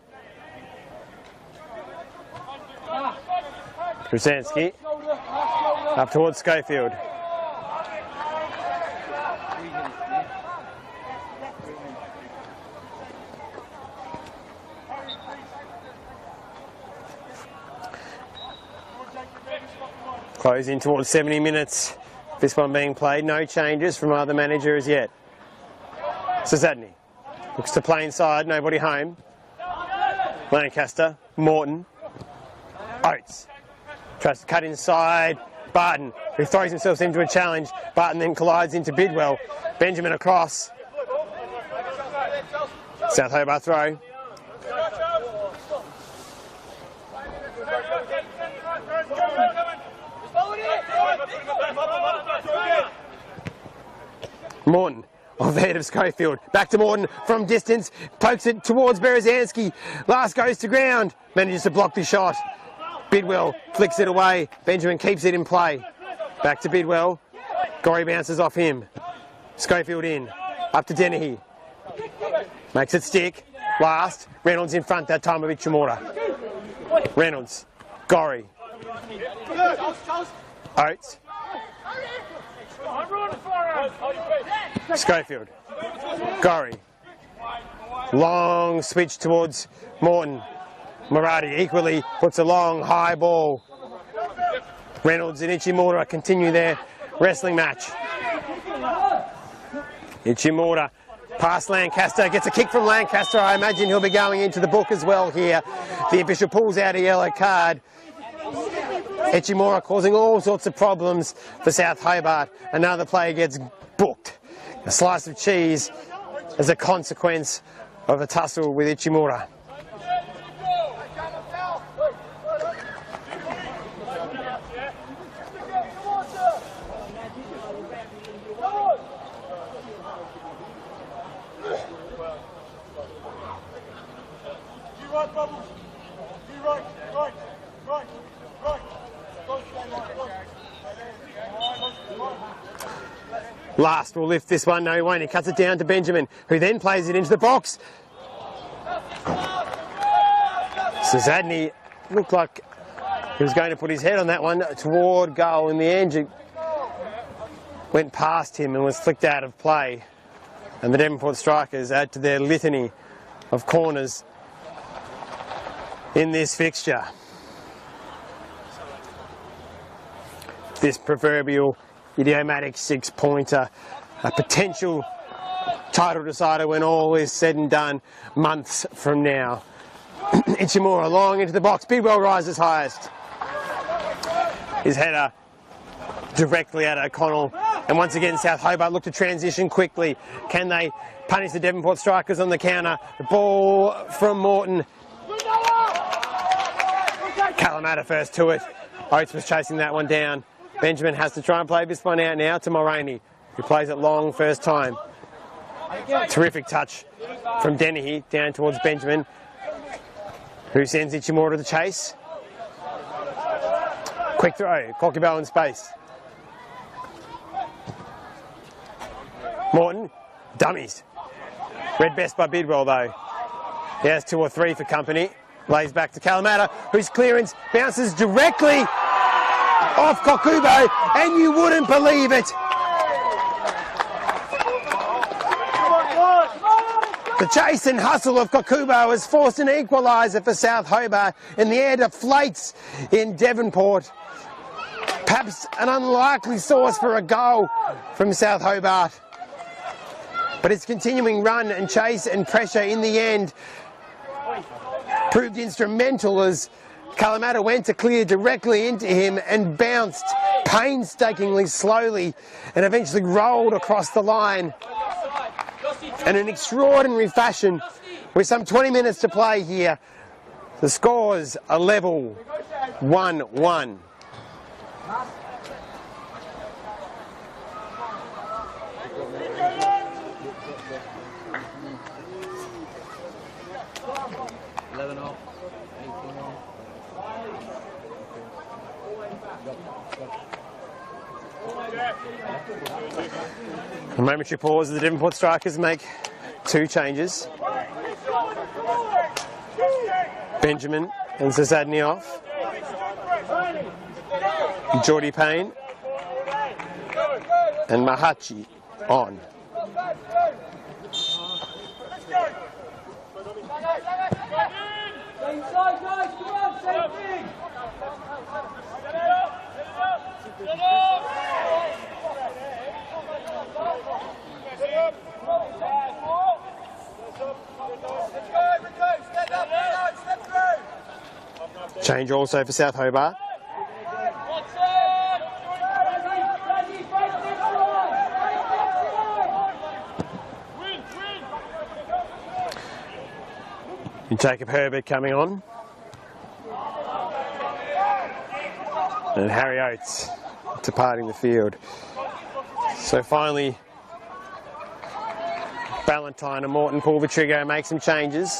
Speaker 1: Krasansky. Up towards Schofield. Closing towards 70 minutes. This one being played. No changes from either manager as yet. Sazadny looks to play inside. Nobody home. Lancaster. Morton. Oates. Tries to cut inside. Barton, who throws himself into a challenge. Barton then collides into Bidwell. Benjamin across. South Hobart throw. Morton off the head of Schofield. Back to Morton from distance. Pokes it towards Berezanski. Last goes to ground. Manages to block the shot. Bidwell flicks it away. Benjamin keeps it in play. Back to Bidwell. Gorry bounces off him. Schofield in. Up to Dennehy. Makes it stick. Last. Reynolds in front that time of Ichimura. Reynolds. Gorry. Oates. Schofield. Gorry. Long switch towards Morton. Murati equally puts a long high ball. Reynolds and Ichimura continue their wrestling match. Ichimura past Lancaster, gets a kick from Lancaster. I imagine he'll be going into the book as well here. The official pulls out a yellow card. Ichimura causing all sorts of problems for South Hobart. Another player gets booked. A slice of cheese as a consequence of a tussle with Ichimura. Last will lift this one, no he won't. He cuts it down to Benjamin, who then plays it into the box. Sazadny looked like he was going to put his head on that one toward goal. In the end, it went past him and was flicked out of play. And the Devonport Strikers add to their litany of corners in this fixture. This proverbial idiomatic 6-pointer, a potential title decider when all is said and done months from now. Ichimura long into the box. Bidwell rises highest. His header directly at O'Connell. And once again, South Hobart look to transition quickly. Can they punish the Devonport strikers on the counter? The ball from Morton. Kalamata first to it. Oates was chasing that one down. Benjamin has to try and play this one out now to Mulroney, who plays it long first time. Terrific touch from Dennehy down towards Benjamin, who sends Ichimura to the chase. Quick throw, Cockabell in space. Morton, dummies. Read best by Bidwell though. He has 2 or 3 for company. Lays back to Kalamata, whose clearance bounces directly off Kokubo, and you wouldn't believe it. The chase and hustle of Kokubo has forced an equaliser for South Hobart, and the air deflates in Devonport. Perhaps an unlikely source for a goal from South Hobart. But its continuing run and chase and pressure in the end proved instrumental as Kalamata went to clear directly into him and bounced painstakingly slowly and eventually rolled across the line. In an extraordinary fashion, with some 20 minutes to play here, the scores are level 1-1. A momentary pause as the Devonport strikers make 2 changes. Benjamin and Zasadny off. Geordie Payne and Mahachi on. Change also for South Hobart. And Jacob Herbert coming on. And Harry Oates departing the field. So finally, Ballantyne and Morton pull the trigger and make some changes.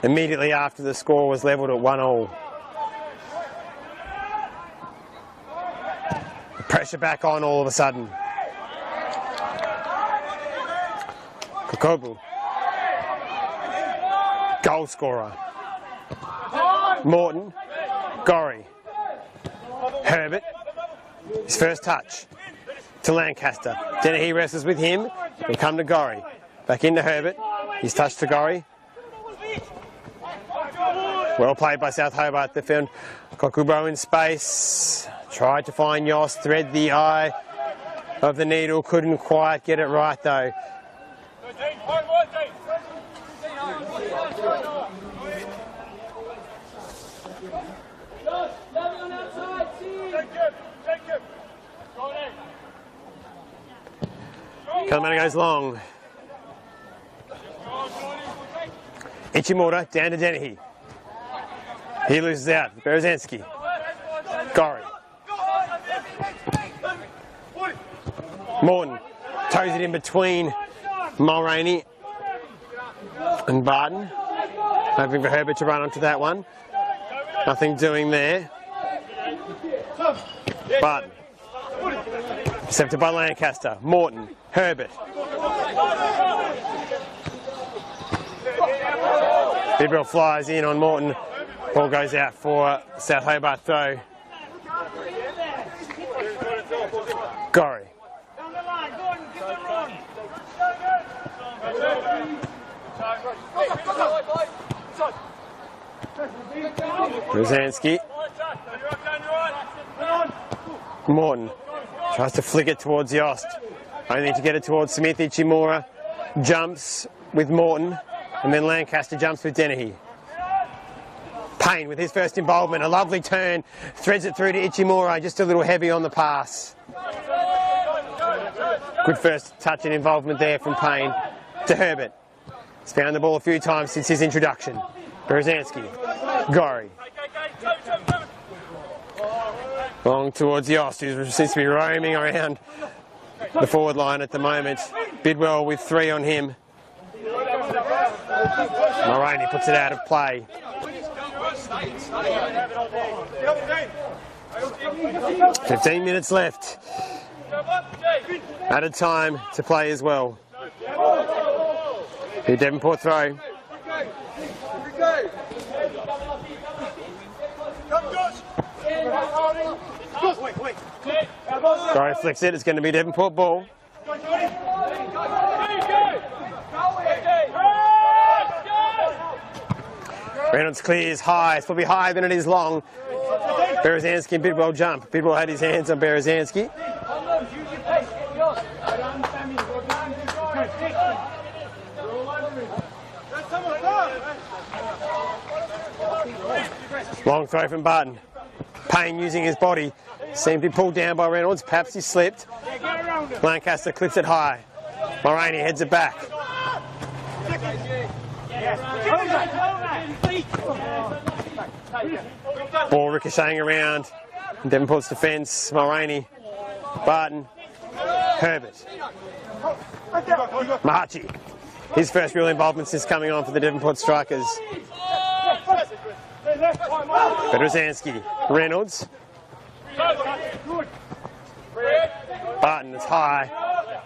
Speaker 1: Immediately after the score was levelled at 1-1. The pressure back on all of a sudden. Kokobu. Goal scorer. Morton. Gorry. Herbert. His first touch to Lancaster. Dennehy wrestles with him. He'll come to Gorry. Back into Herbert. His touch to Gorry. Well played by South Hobart. They found Kokubo in space. Tried to find Yoss, thread the eye of the needle. Couldn't quite get it right though. Kalamata goes long. Ichimura down to Dennehy. He loses out. Berezanski. Gorry. Morton toes it in between Mulroney and Barton. Hoping for Herbert to run onto that one. Nothing doing there. Barton. Intercepted by Lancaster. Morton. Herbert. Bidwell flies in on Morton. Ball goes out for South Hobart throw. Gorry. Brzezinski. Morton tries to flick it towards Yost, only to get it towards Smith. Ichimura jumps with Morton, and then Lancaster jumps with Dennehy. Payne with his first involvement, a lovely turn, threads it through to Ichimura, just a little heavy on the pass. Good first touch and involvement there from Payne to Herbert. He's found the ball a few times since his introduction. Berezanski, Gorry. Long towards Yost, who seems to be roaming around the forward line at the moment. Bidwell with 3 on him. Mulroney puts it out of play. 15 minutes left. Added time to play as well. Here, Devonport throw. Gorry flicks it, it's going to be Devonport ball. Reynolds clears high, it's probably higher than it is long. Berezanski and Bidwell jump. Bidwell had his hands on Berezanski. Long throw from Barton. Payne using his body. Seemed to be pulled down by Reynolds. Perhaps he slipped. Lancaster clips it high. Mulroney heads it back. Ball ricocheting around. Devonport's defence. Mulroney. Barton. Herbert. Mahachi. His first real involvement since coming on for the Devonport Strikers. Berezanski. Reynolds. Barton is high.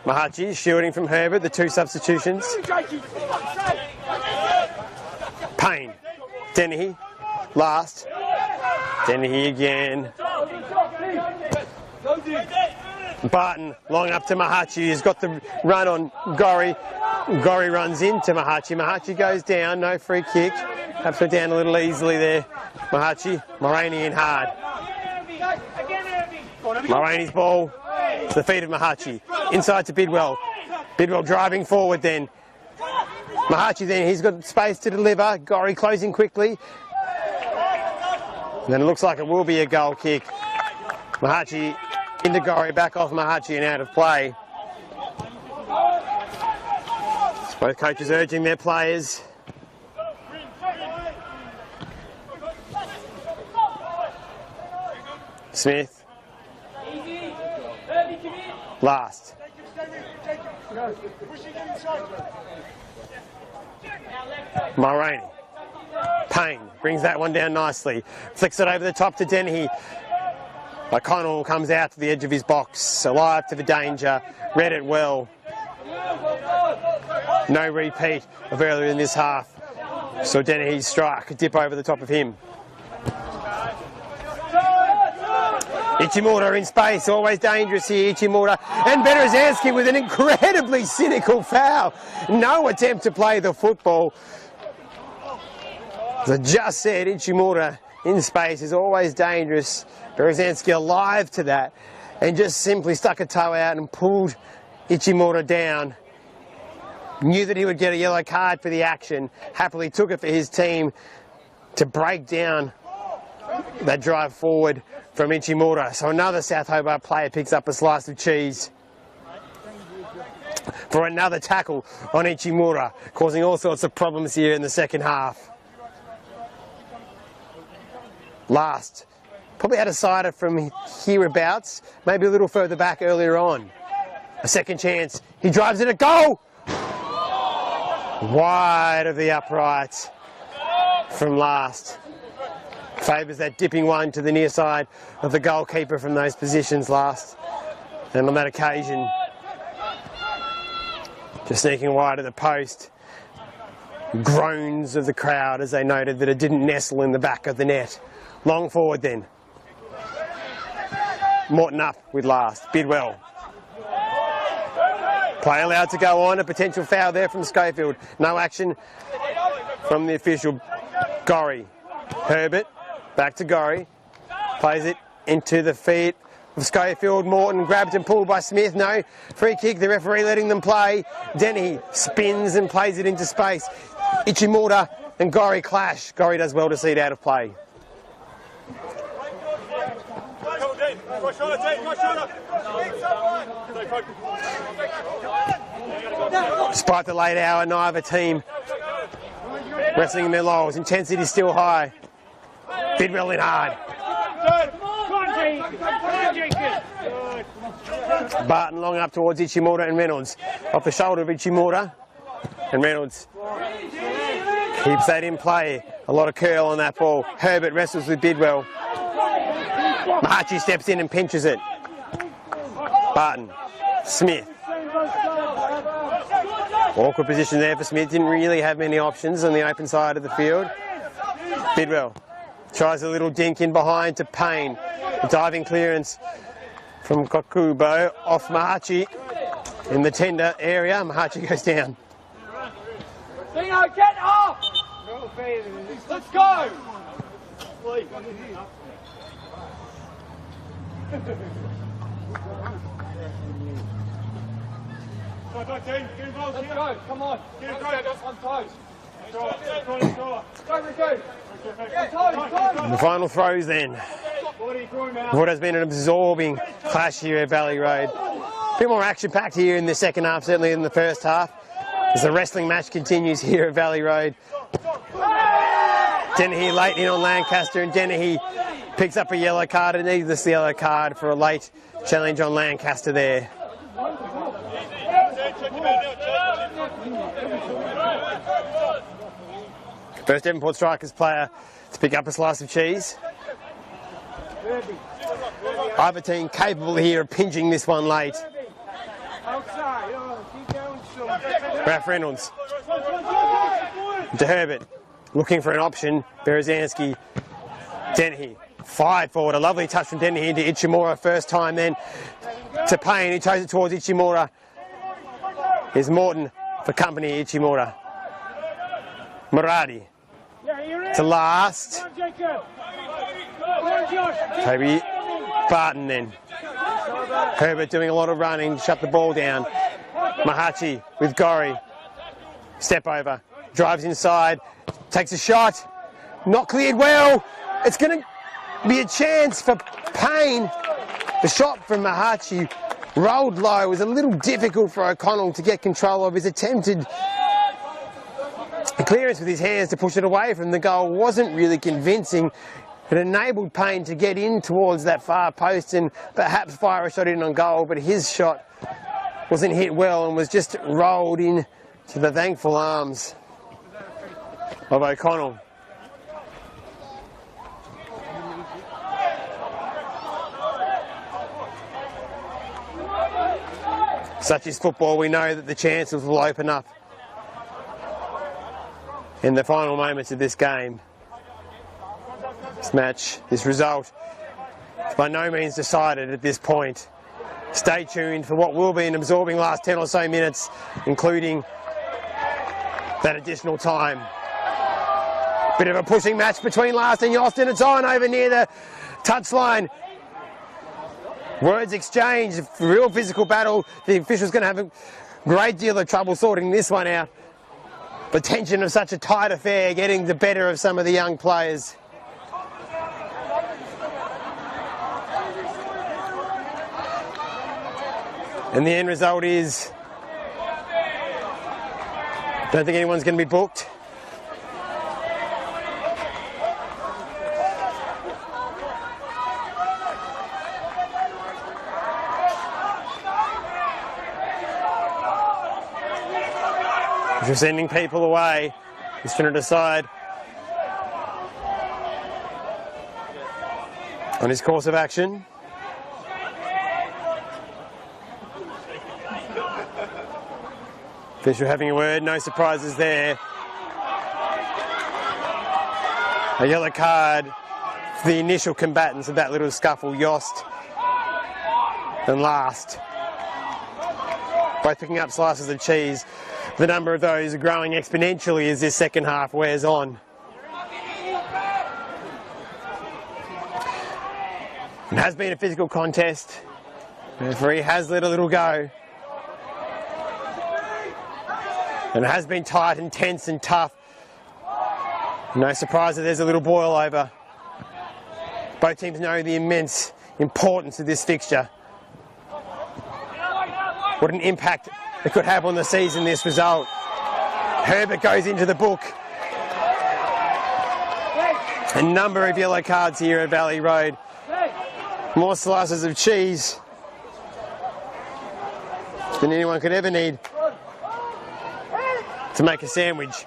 Speaker 1: Mahachi shielding from Herbert, the 2 substitutions. Payne. Dennehy. Last. Dennehy again. Barton long up to Mahachi, who's got the run on Gorry. Gorry runs into Mahachi. Mahachi goes down, no free kick. Perhaps went down a little easily there. Mahachi. Mulroney in hard. Mulroney's ball to the feet of Mahachi. Inside to Bidwell. Bidwell driving forward then. Mahachi then, he's got space to deliver. Gorry closing quickly. And then it looks like it will be a goal kick. Mahachi into Gorry, back off Mahachi and out of play. Both coaches urging their players. Smith. Last. Mulroney. Payne brings that one down nicely. Flicks it over the top to Dennehy. O'Connell comes out to the edge of his box. Alive to the danger. Read it well. No repeat of earlier in this half. So Dennehy's strike, dip over the top of him. Ichimura in space, always dangerous here, Ichimura. And Berezanski with an incredibly cynical foul. No attempt to play the football. As I just said, Ichimura in space is always dangerous. Berezanski alive to that and just simply stuck a toe out and pulled Ichimura down. Knew that he would get a yellow card for the action. Happily took it for his team to break down that drive forward from Ichimura. So another South Hobart player picks up a slice of cheese for another tackle on Ichimura, causing all sorts of problems here in the second half. Last. Probably had a sider from hereabouts, maybe a little further back earlier on. A second chance. He drives it a goal! Wide of the upright from Last. Favours that dipping one to the near side of the goalkeeper from those positions Last. And on that occasion, just sneaking wide of the post. Groans of the crowd as they noted that it didn't nestle in the back of the net. Long forward then. Morton up with Last. Bidwell. Play allowed to go on. A potential foul there from Schofield. No action from the official. Gorry. Herbert. Back to Gorry. Plays it into the feet Schofield. Morton grabbed and pulled by Smith. No. Free kick. The referee letting them play. Denny spins and plays it into space. Ichimura and Gorry clash. Gorry does well to see it out of play. Despite the late hour, neither team wrestling in their laurels. Intensity still high. Bidwell in hard. Barton long up towards Ichimura and Reynolds. Off the shoulder of Ichimura. And Reynolds keeps that in play. A lot of curl on that ball. Herbert wrestles with Bidwell. Mahachi steps in and pinches it. Barton. Smith. Awkward position there for Smith. Didn't really have many options on the open side of the field. Bidwell tries a little dink in behind to Payne. A diving clearance from Kokubo off Mahachi in the tender area. Mahachi goes down.
Speaker 8: Dino, get up! Let's go! Let's go, come on. On toes.
Speaker 1: The final throws then. What has been an absorbing clash here at Valley Road. A bit more action-packed here in the second half, certainly in the first half, as the wrestling match continues here at Valley Road. Dennehy late in on Lancaster, and Dennehy picks up a yellow card, a needless yellow card for a late challenge on Lancaster there. First Devonport Strikers player to pick up a slice of cheese. Either team capable here of pinching this one late. Ralph Reynolds to Herbert, looking for an option. Berezanski, Dennehy fired forward. A lovely touch from Dennehy into Ichimura. First time then to Payne, who throws it towards Ichimura. Here's Morton for company. Ichimura. Muradi to last. Toby Barton then. Herbert doing a lot of running, shut the ball down. Mahachi with Gorry. Step over. Drives inside. Takes a shot. Not cleared well. It's going to be a chance for Payne. The shot from Mahachi rolled low. It was a little difficult for O'Connell to get control of his attempted clearance with his hands to push it away from the goal. Wasn't really convincing. It enabled Payne to get in towards that far post and perhaps fire a shot in on goal, but his shot wasn't hit well and was just rolled in to the thankful arms of O'Connell. Such is football. We know that the chances will open up in the final moments of this game. This match, this result, is by no means decided at this point. Stay tuned for what will be an absorbing last 10 or so minutes, including that additional time. Bit of a pushing match between Last and Yost, and it's on over near the touchline. Words exchanged, real physical battle. The official's going to have a great deal of trouble sorting this one out. The tension of such a tight affair getting the better of some of the young players. And the end result is, don't think anyone's going to be booked. If you're sending people away, he's going to decide on his course of action. Fisher having a word, no surprises there. A yellow card for the initial combatants of that little scuffle, Yost and Last. Both picking up slices of cheese. The number of those are growing exponentially as this second half wears on. It has been a physical contest. The referee has let a little go. And it has been tight and tense and tough. No surprise that there's a little boil over. Both teams know the immense importance of this fixture. What an impact it could have on the season, this result. Herbert goes into the book. A number of yellow cards here at Valley Road. More slices of cheese than anyone could ever need to make a sandwich.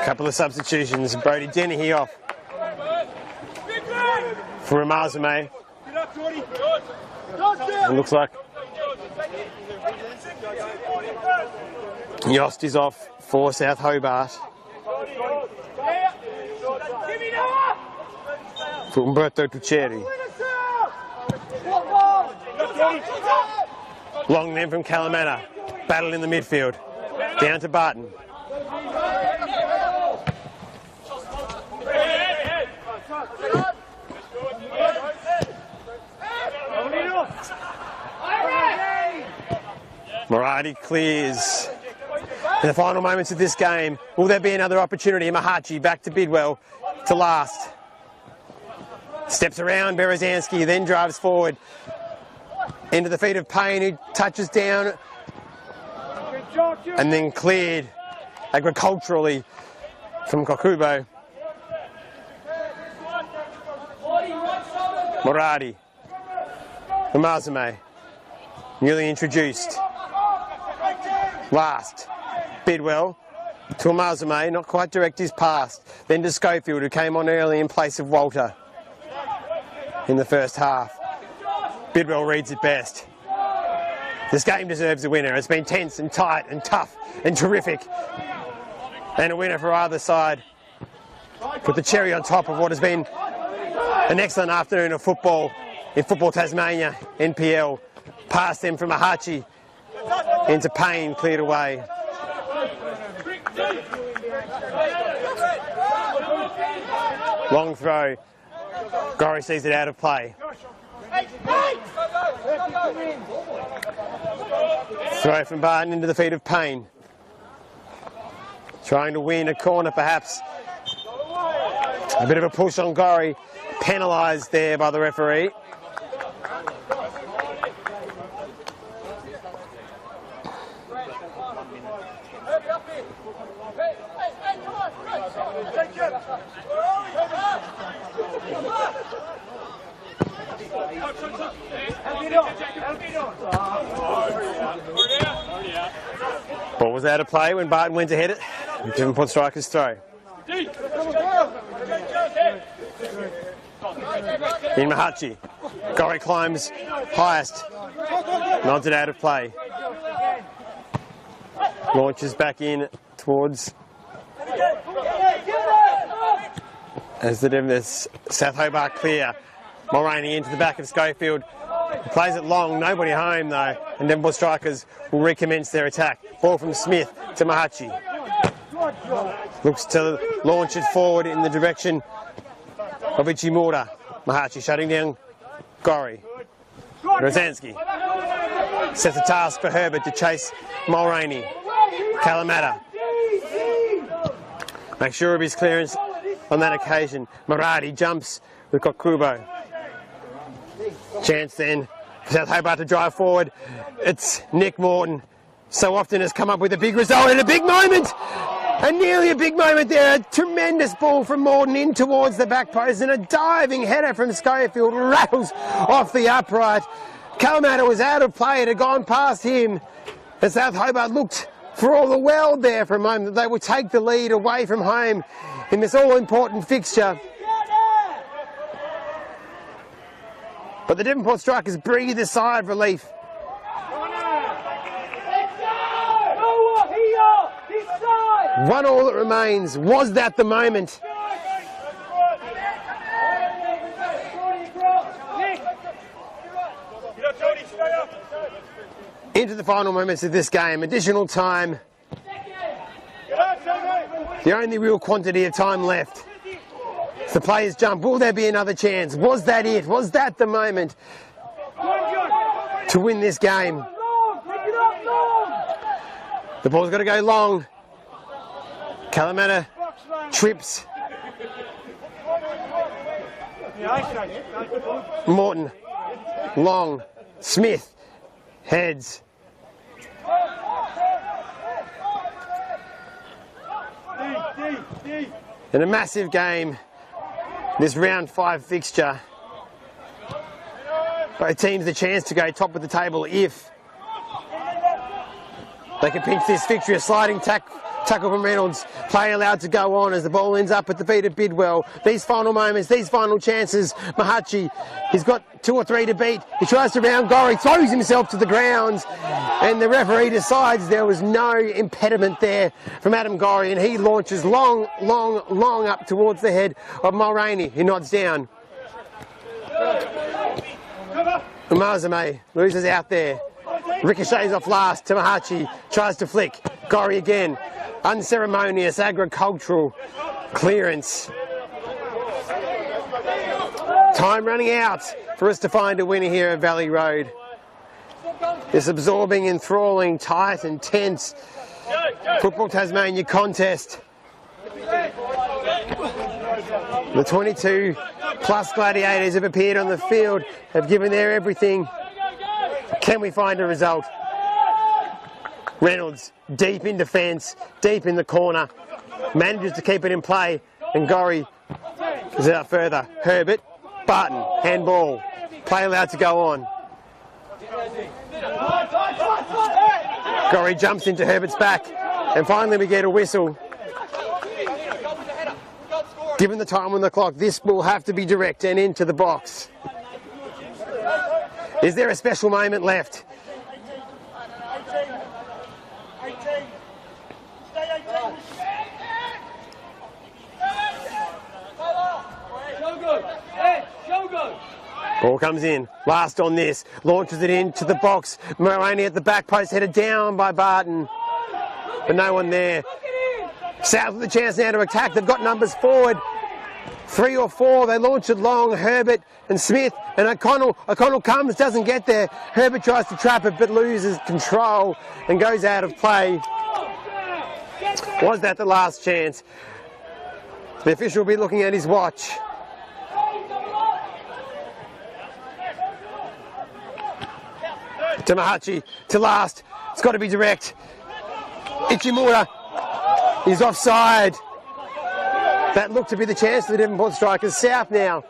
Speaker 1: Couple of substitutions. Brody Dennehy off for Amazume. It looks like Yost is off for South Hobart. For Umberto Tuceri. Long then from Kalamata. Battle in the midfield. Down to Barton. Moradi clears. In the final moments of this game, will there be another opportunity? Mahachi back to Bidwell to last. Steps around Berezanski, then drives forward into the feet of Payne, who touches down and then cleared agriculturally from Kokubo. Moradi. Amazume, newly introduced. Last. Bidwell to Amazume, not quite direct his pass. Then to Schofield, who came on early in place of Walter in the first half. Bidwell reads it best. This game deserves a winner. It's been tense and tight and tough and terrific. And a winner for either side. Put the cherry on top of what has been an excellent afternoon of football in Football Tasmania, NPL. Past them from Ahachi into Payne, cleared away. Long throw. Gorry sees it out of play. Throw from Barton into the feet of Payne. Trying to win a corner perhaps. A bit of a push on Gorry. Penalised there by the referee. Ball was out of play when Barton went to head it. Devonport strikers throw. In Mahachi. Gorry climbs highest. Nods it out of play. Launches back in towards as the South Hobart clear. Mulroney into the back of Schofield. Plays it long, nobody home though, and Devonport strikers will recommence their attack. Ball from Smith to Mahachi. Looks to launch it forward in the direction of Ichimura. Mahachi shutting down Gorry. Rosansky sets a task for Herbert to chase Mulroney. Kalamata makes sure of his clearance on that occasion. Maradi jumps with Kokubo. Chance then for South Hobart to drive forward. It's Nick Morton. So often has come up with a big result and a big moment. And nearly a big moment there. A tremendous ball from Morton in towards the back post and a diving header from Schofield rattles off the upright. Kalamata was out of play. It had gone past him. And South Hobart looked for all the world there for a moment that they would take the lead away from home in this all-important fixture. But the Devonport strikers breathed a sigh of relief. One all that remains. Was that the moment? into the final moments of this game. Additional time. The only real quantity of time left. The players jump. Will there be another chance? Was that it? Was that the moment to win this game? The ball's got to go long. Calamata trips. Morton. Long. Smith. Heads. In a massive game, this round 5 fixture, both teams the chance to go top of the table if they can pinch this victory. A sliding tackle from Reynolds. Play allowed to go on as the ball ends up at the feet of Bidwell. These final moments, these final chances. Mahachi, he's got 2 or 3 to beat. He tries to round Gorry, throws himself to the ground, and the referee decides there was no impediment there from Adam Gorry, and he launches long up towards the head of Mulroney, who nods down. Umazame loses out there. Ricochets off last to Mahachi, tries to flick. Gorry again. Unceremonious agricultural clearance. Time running out for us to find a winner here at Valley Road. This absorbing, enthralling, tight and tense Football Tasmania contest. The 22 plus gladiators have appeared on the field, have given their everything. Can we find a result? Reynolds, deep in defence, deep in the corner, manages to keep it in play, and Gorry is out further. Herbert, Barton, handball, play allowed to go on. Gorry jumps into Herbert's back, and finally we get a whistle. Given the time on the clock, this will have to be direct and into the box. Is there a special moment left? Ball comes in, last on this, launches it into the box. Mulroney at the back post, headed down by Barton, but no one there. South with a chance now to attack. They've got numbers forward, 3 or 4. They launch it long. Herbert and Smith and O'Connell. O'Connell comes, doesn't get there. Herbert tries to trap it but loses control and goes out of play. Was that the last chance? The official will be looking at his watch. Tamahachi to last. It's got to be direct. Ichimura is offside. That looked to be the chance for the Devonport strikers. South now.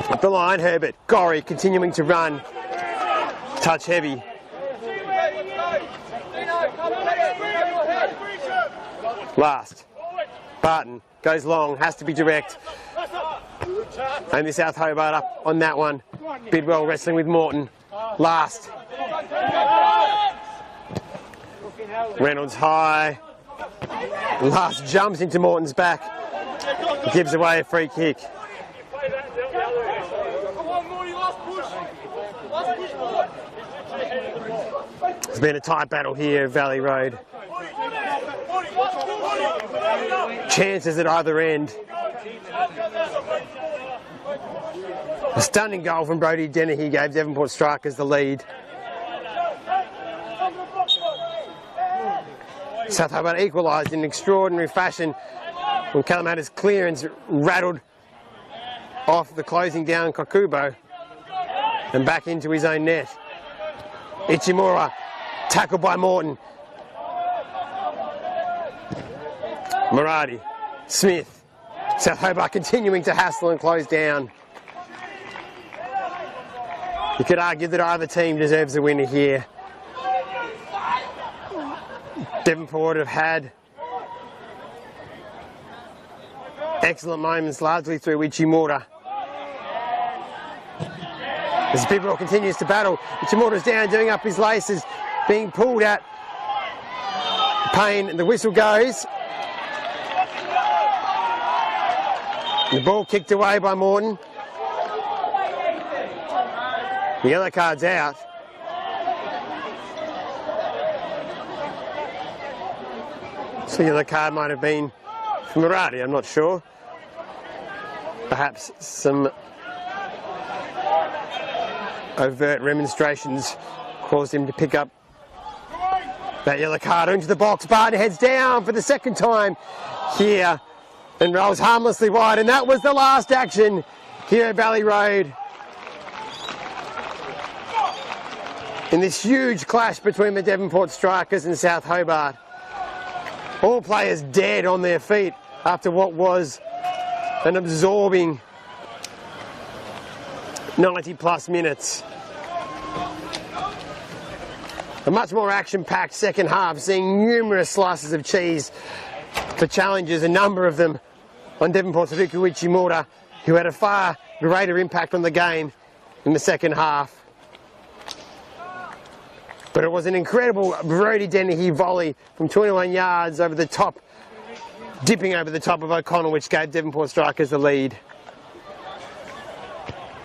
Speaker 1: Up the line, Herbert. Gorry continuing to run. Touch heavy. Last. Barton goes long, has to be direct. Only South Hobart up on that one. Bidwell wrestling with Morton. Last. Reynolds high. Last jumps into Morton's back. Gives away a free kick. It's been a tight battle here at Valley Road. Chances at either end. A stunning goal from Brodie Dennehy gave Devonport strikers the lead. South Hobart equalised in extraordinary fashion when Calamata's clearance rattled off the closing down Kokubo and back into his own net. Ichimura tackled by Morton. Muradi, Smith, South Hobart continuing to hassle and close down. You could argue that either team deserves a winner here. Devonport have had excellent moments, largely through Ichimura. As Bidwell continues to battle, Ichimura's down, doing up his laces, being pulled at. Payne, the whistle goes. The ball kicked away by Morton. The yellow card's out. So the yellow card might have been for Murati, I'm not sure. Perhaps some overt remonstrations caused him to pick up that yellow card into the box. Barton heads down for the second time here and rolls harmlessly wide, and that was the last action here at Valley Road in this huge clash between the Devonport Strikers and South Hobart. All players dead on their feet after what was an absorbing 90 plus minutes. A much more action-packed second half, seeing numerous slices of cheese for challenges, a number of them on Devonport's Viku Ichimura, who had a far greater impact on the game in the second half. But it was an incredible Brody Dennehy volley from 21 yards over the top, dipping over the top of O'Connell, which gave Devonport Strikers the lead.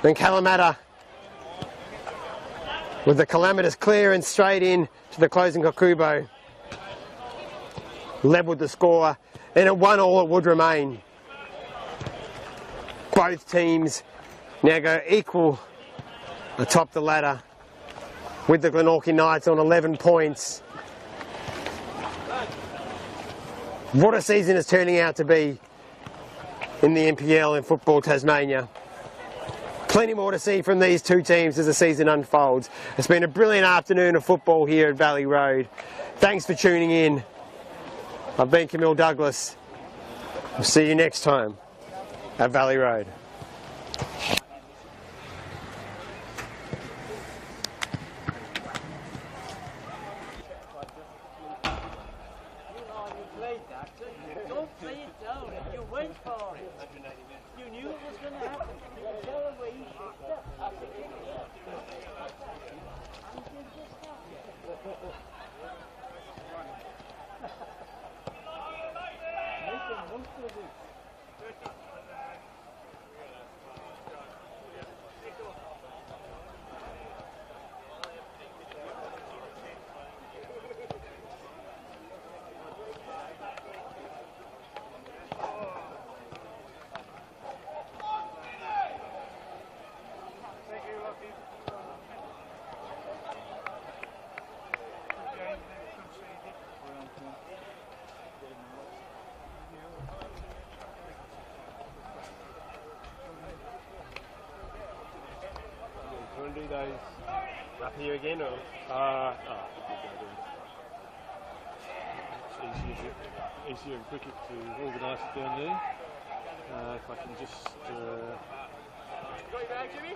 Speaker 1: Then Kalamata with the calamitous clearance straight in to the closing Kokubo. Levelled the score, and at 1-1 it would remain. Both teams now go equal atop the ladder, with the Glenorchy Knights on 11 points. What a season it's turning out to be in the NPL in Football Tasmania. Plenty more to see from these two teams as the season unfolds. It's been a brilliant afternoon of football here at Valley Road. Thanks for tuning in. I've been Camille Douglas. We'll see you next time at Valley Road.
Speaker 6: Don't play it down. You went for it. You knew it was going to happen. You could tell the way he shaped up after kicking it.
Speaker 13: Do those up here again, or it's easier and quicker to organise it down there. If I can just
Speaker 8: You got your bag, Jimmy?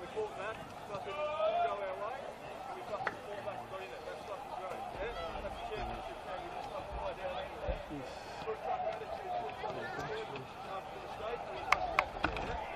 Speaker 8: We fought that, fucking go our way, we fucking fought back and got in it. That's fucking great. Yeah? That's the championship now, you just fucking lie down anywhere. Good fucking attitude, good fucking attitude. For the state, and we fucking back to there, yeah?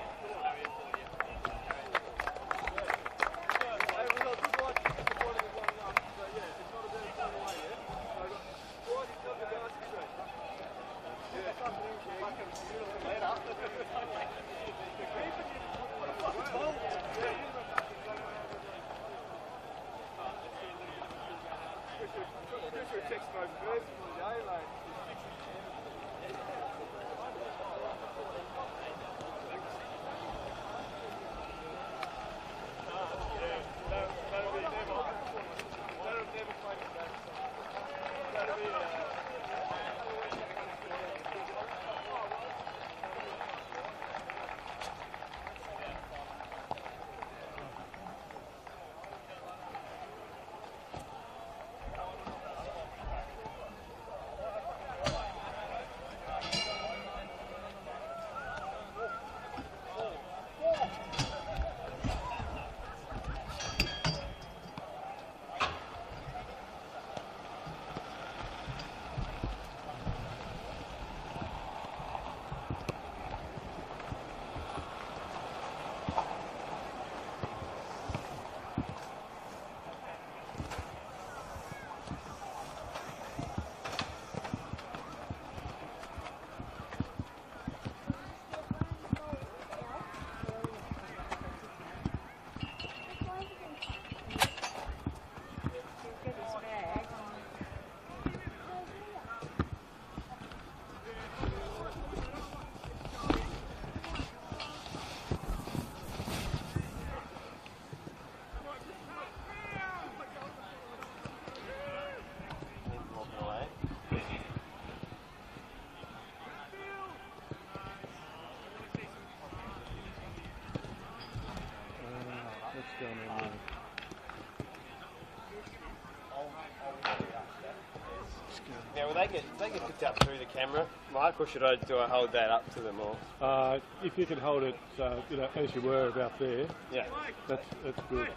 Speaker 1: get picked up through the camera, Mike, or do I hold that up to them all?
Speaker 13: If you can hold it, as you were about there,
Speaker 1: yeah,
Speaker 13: that's good.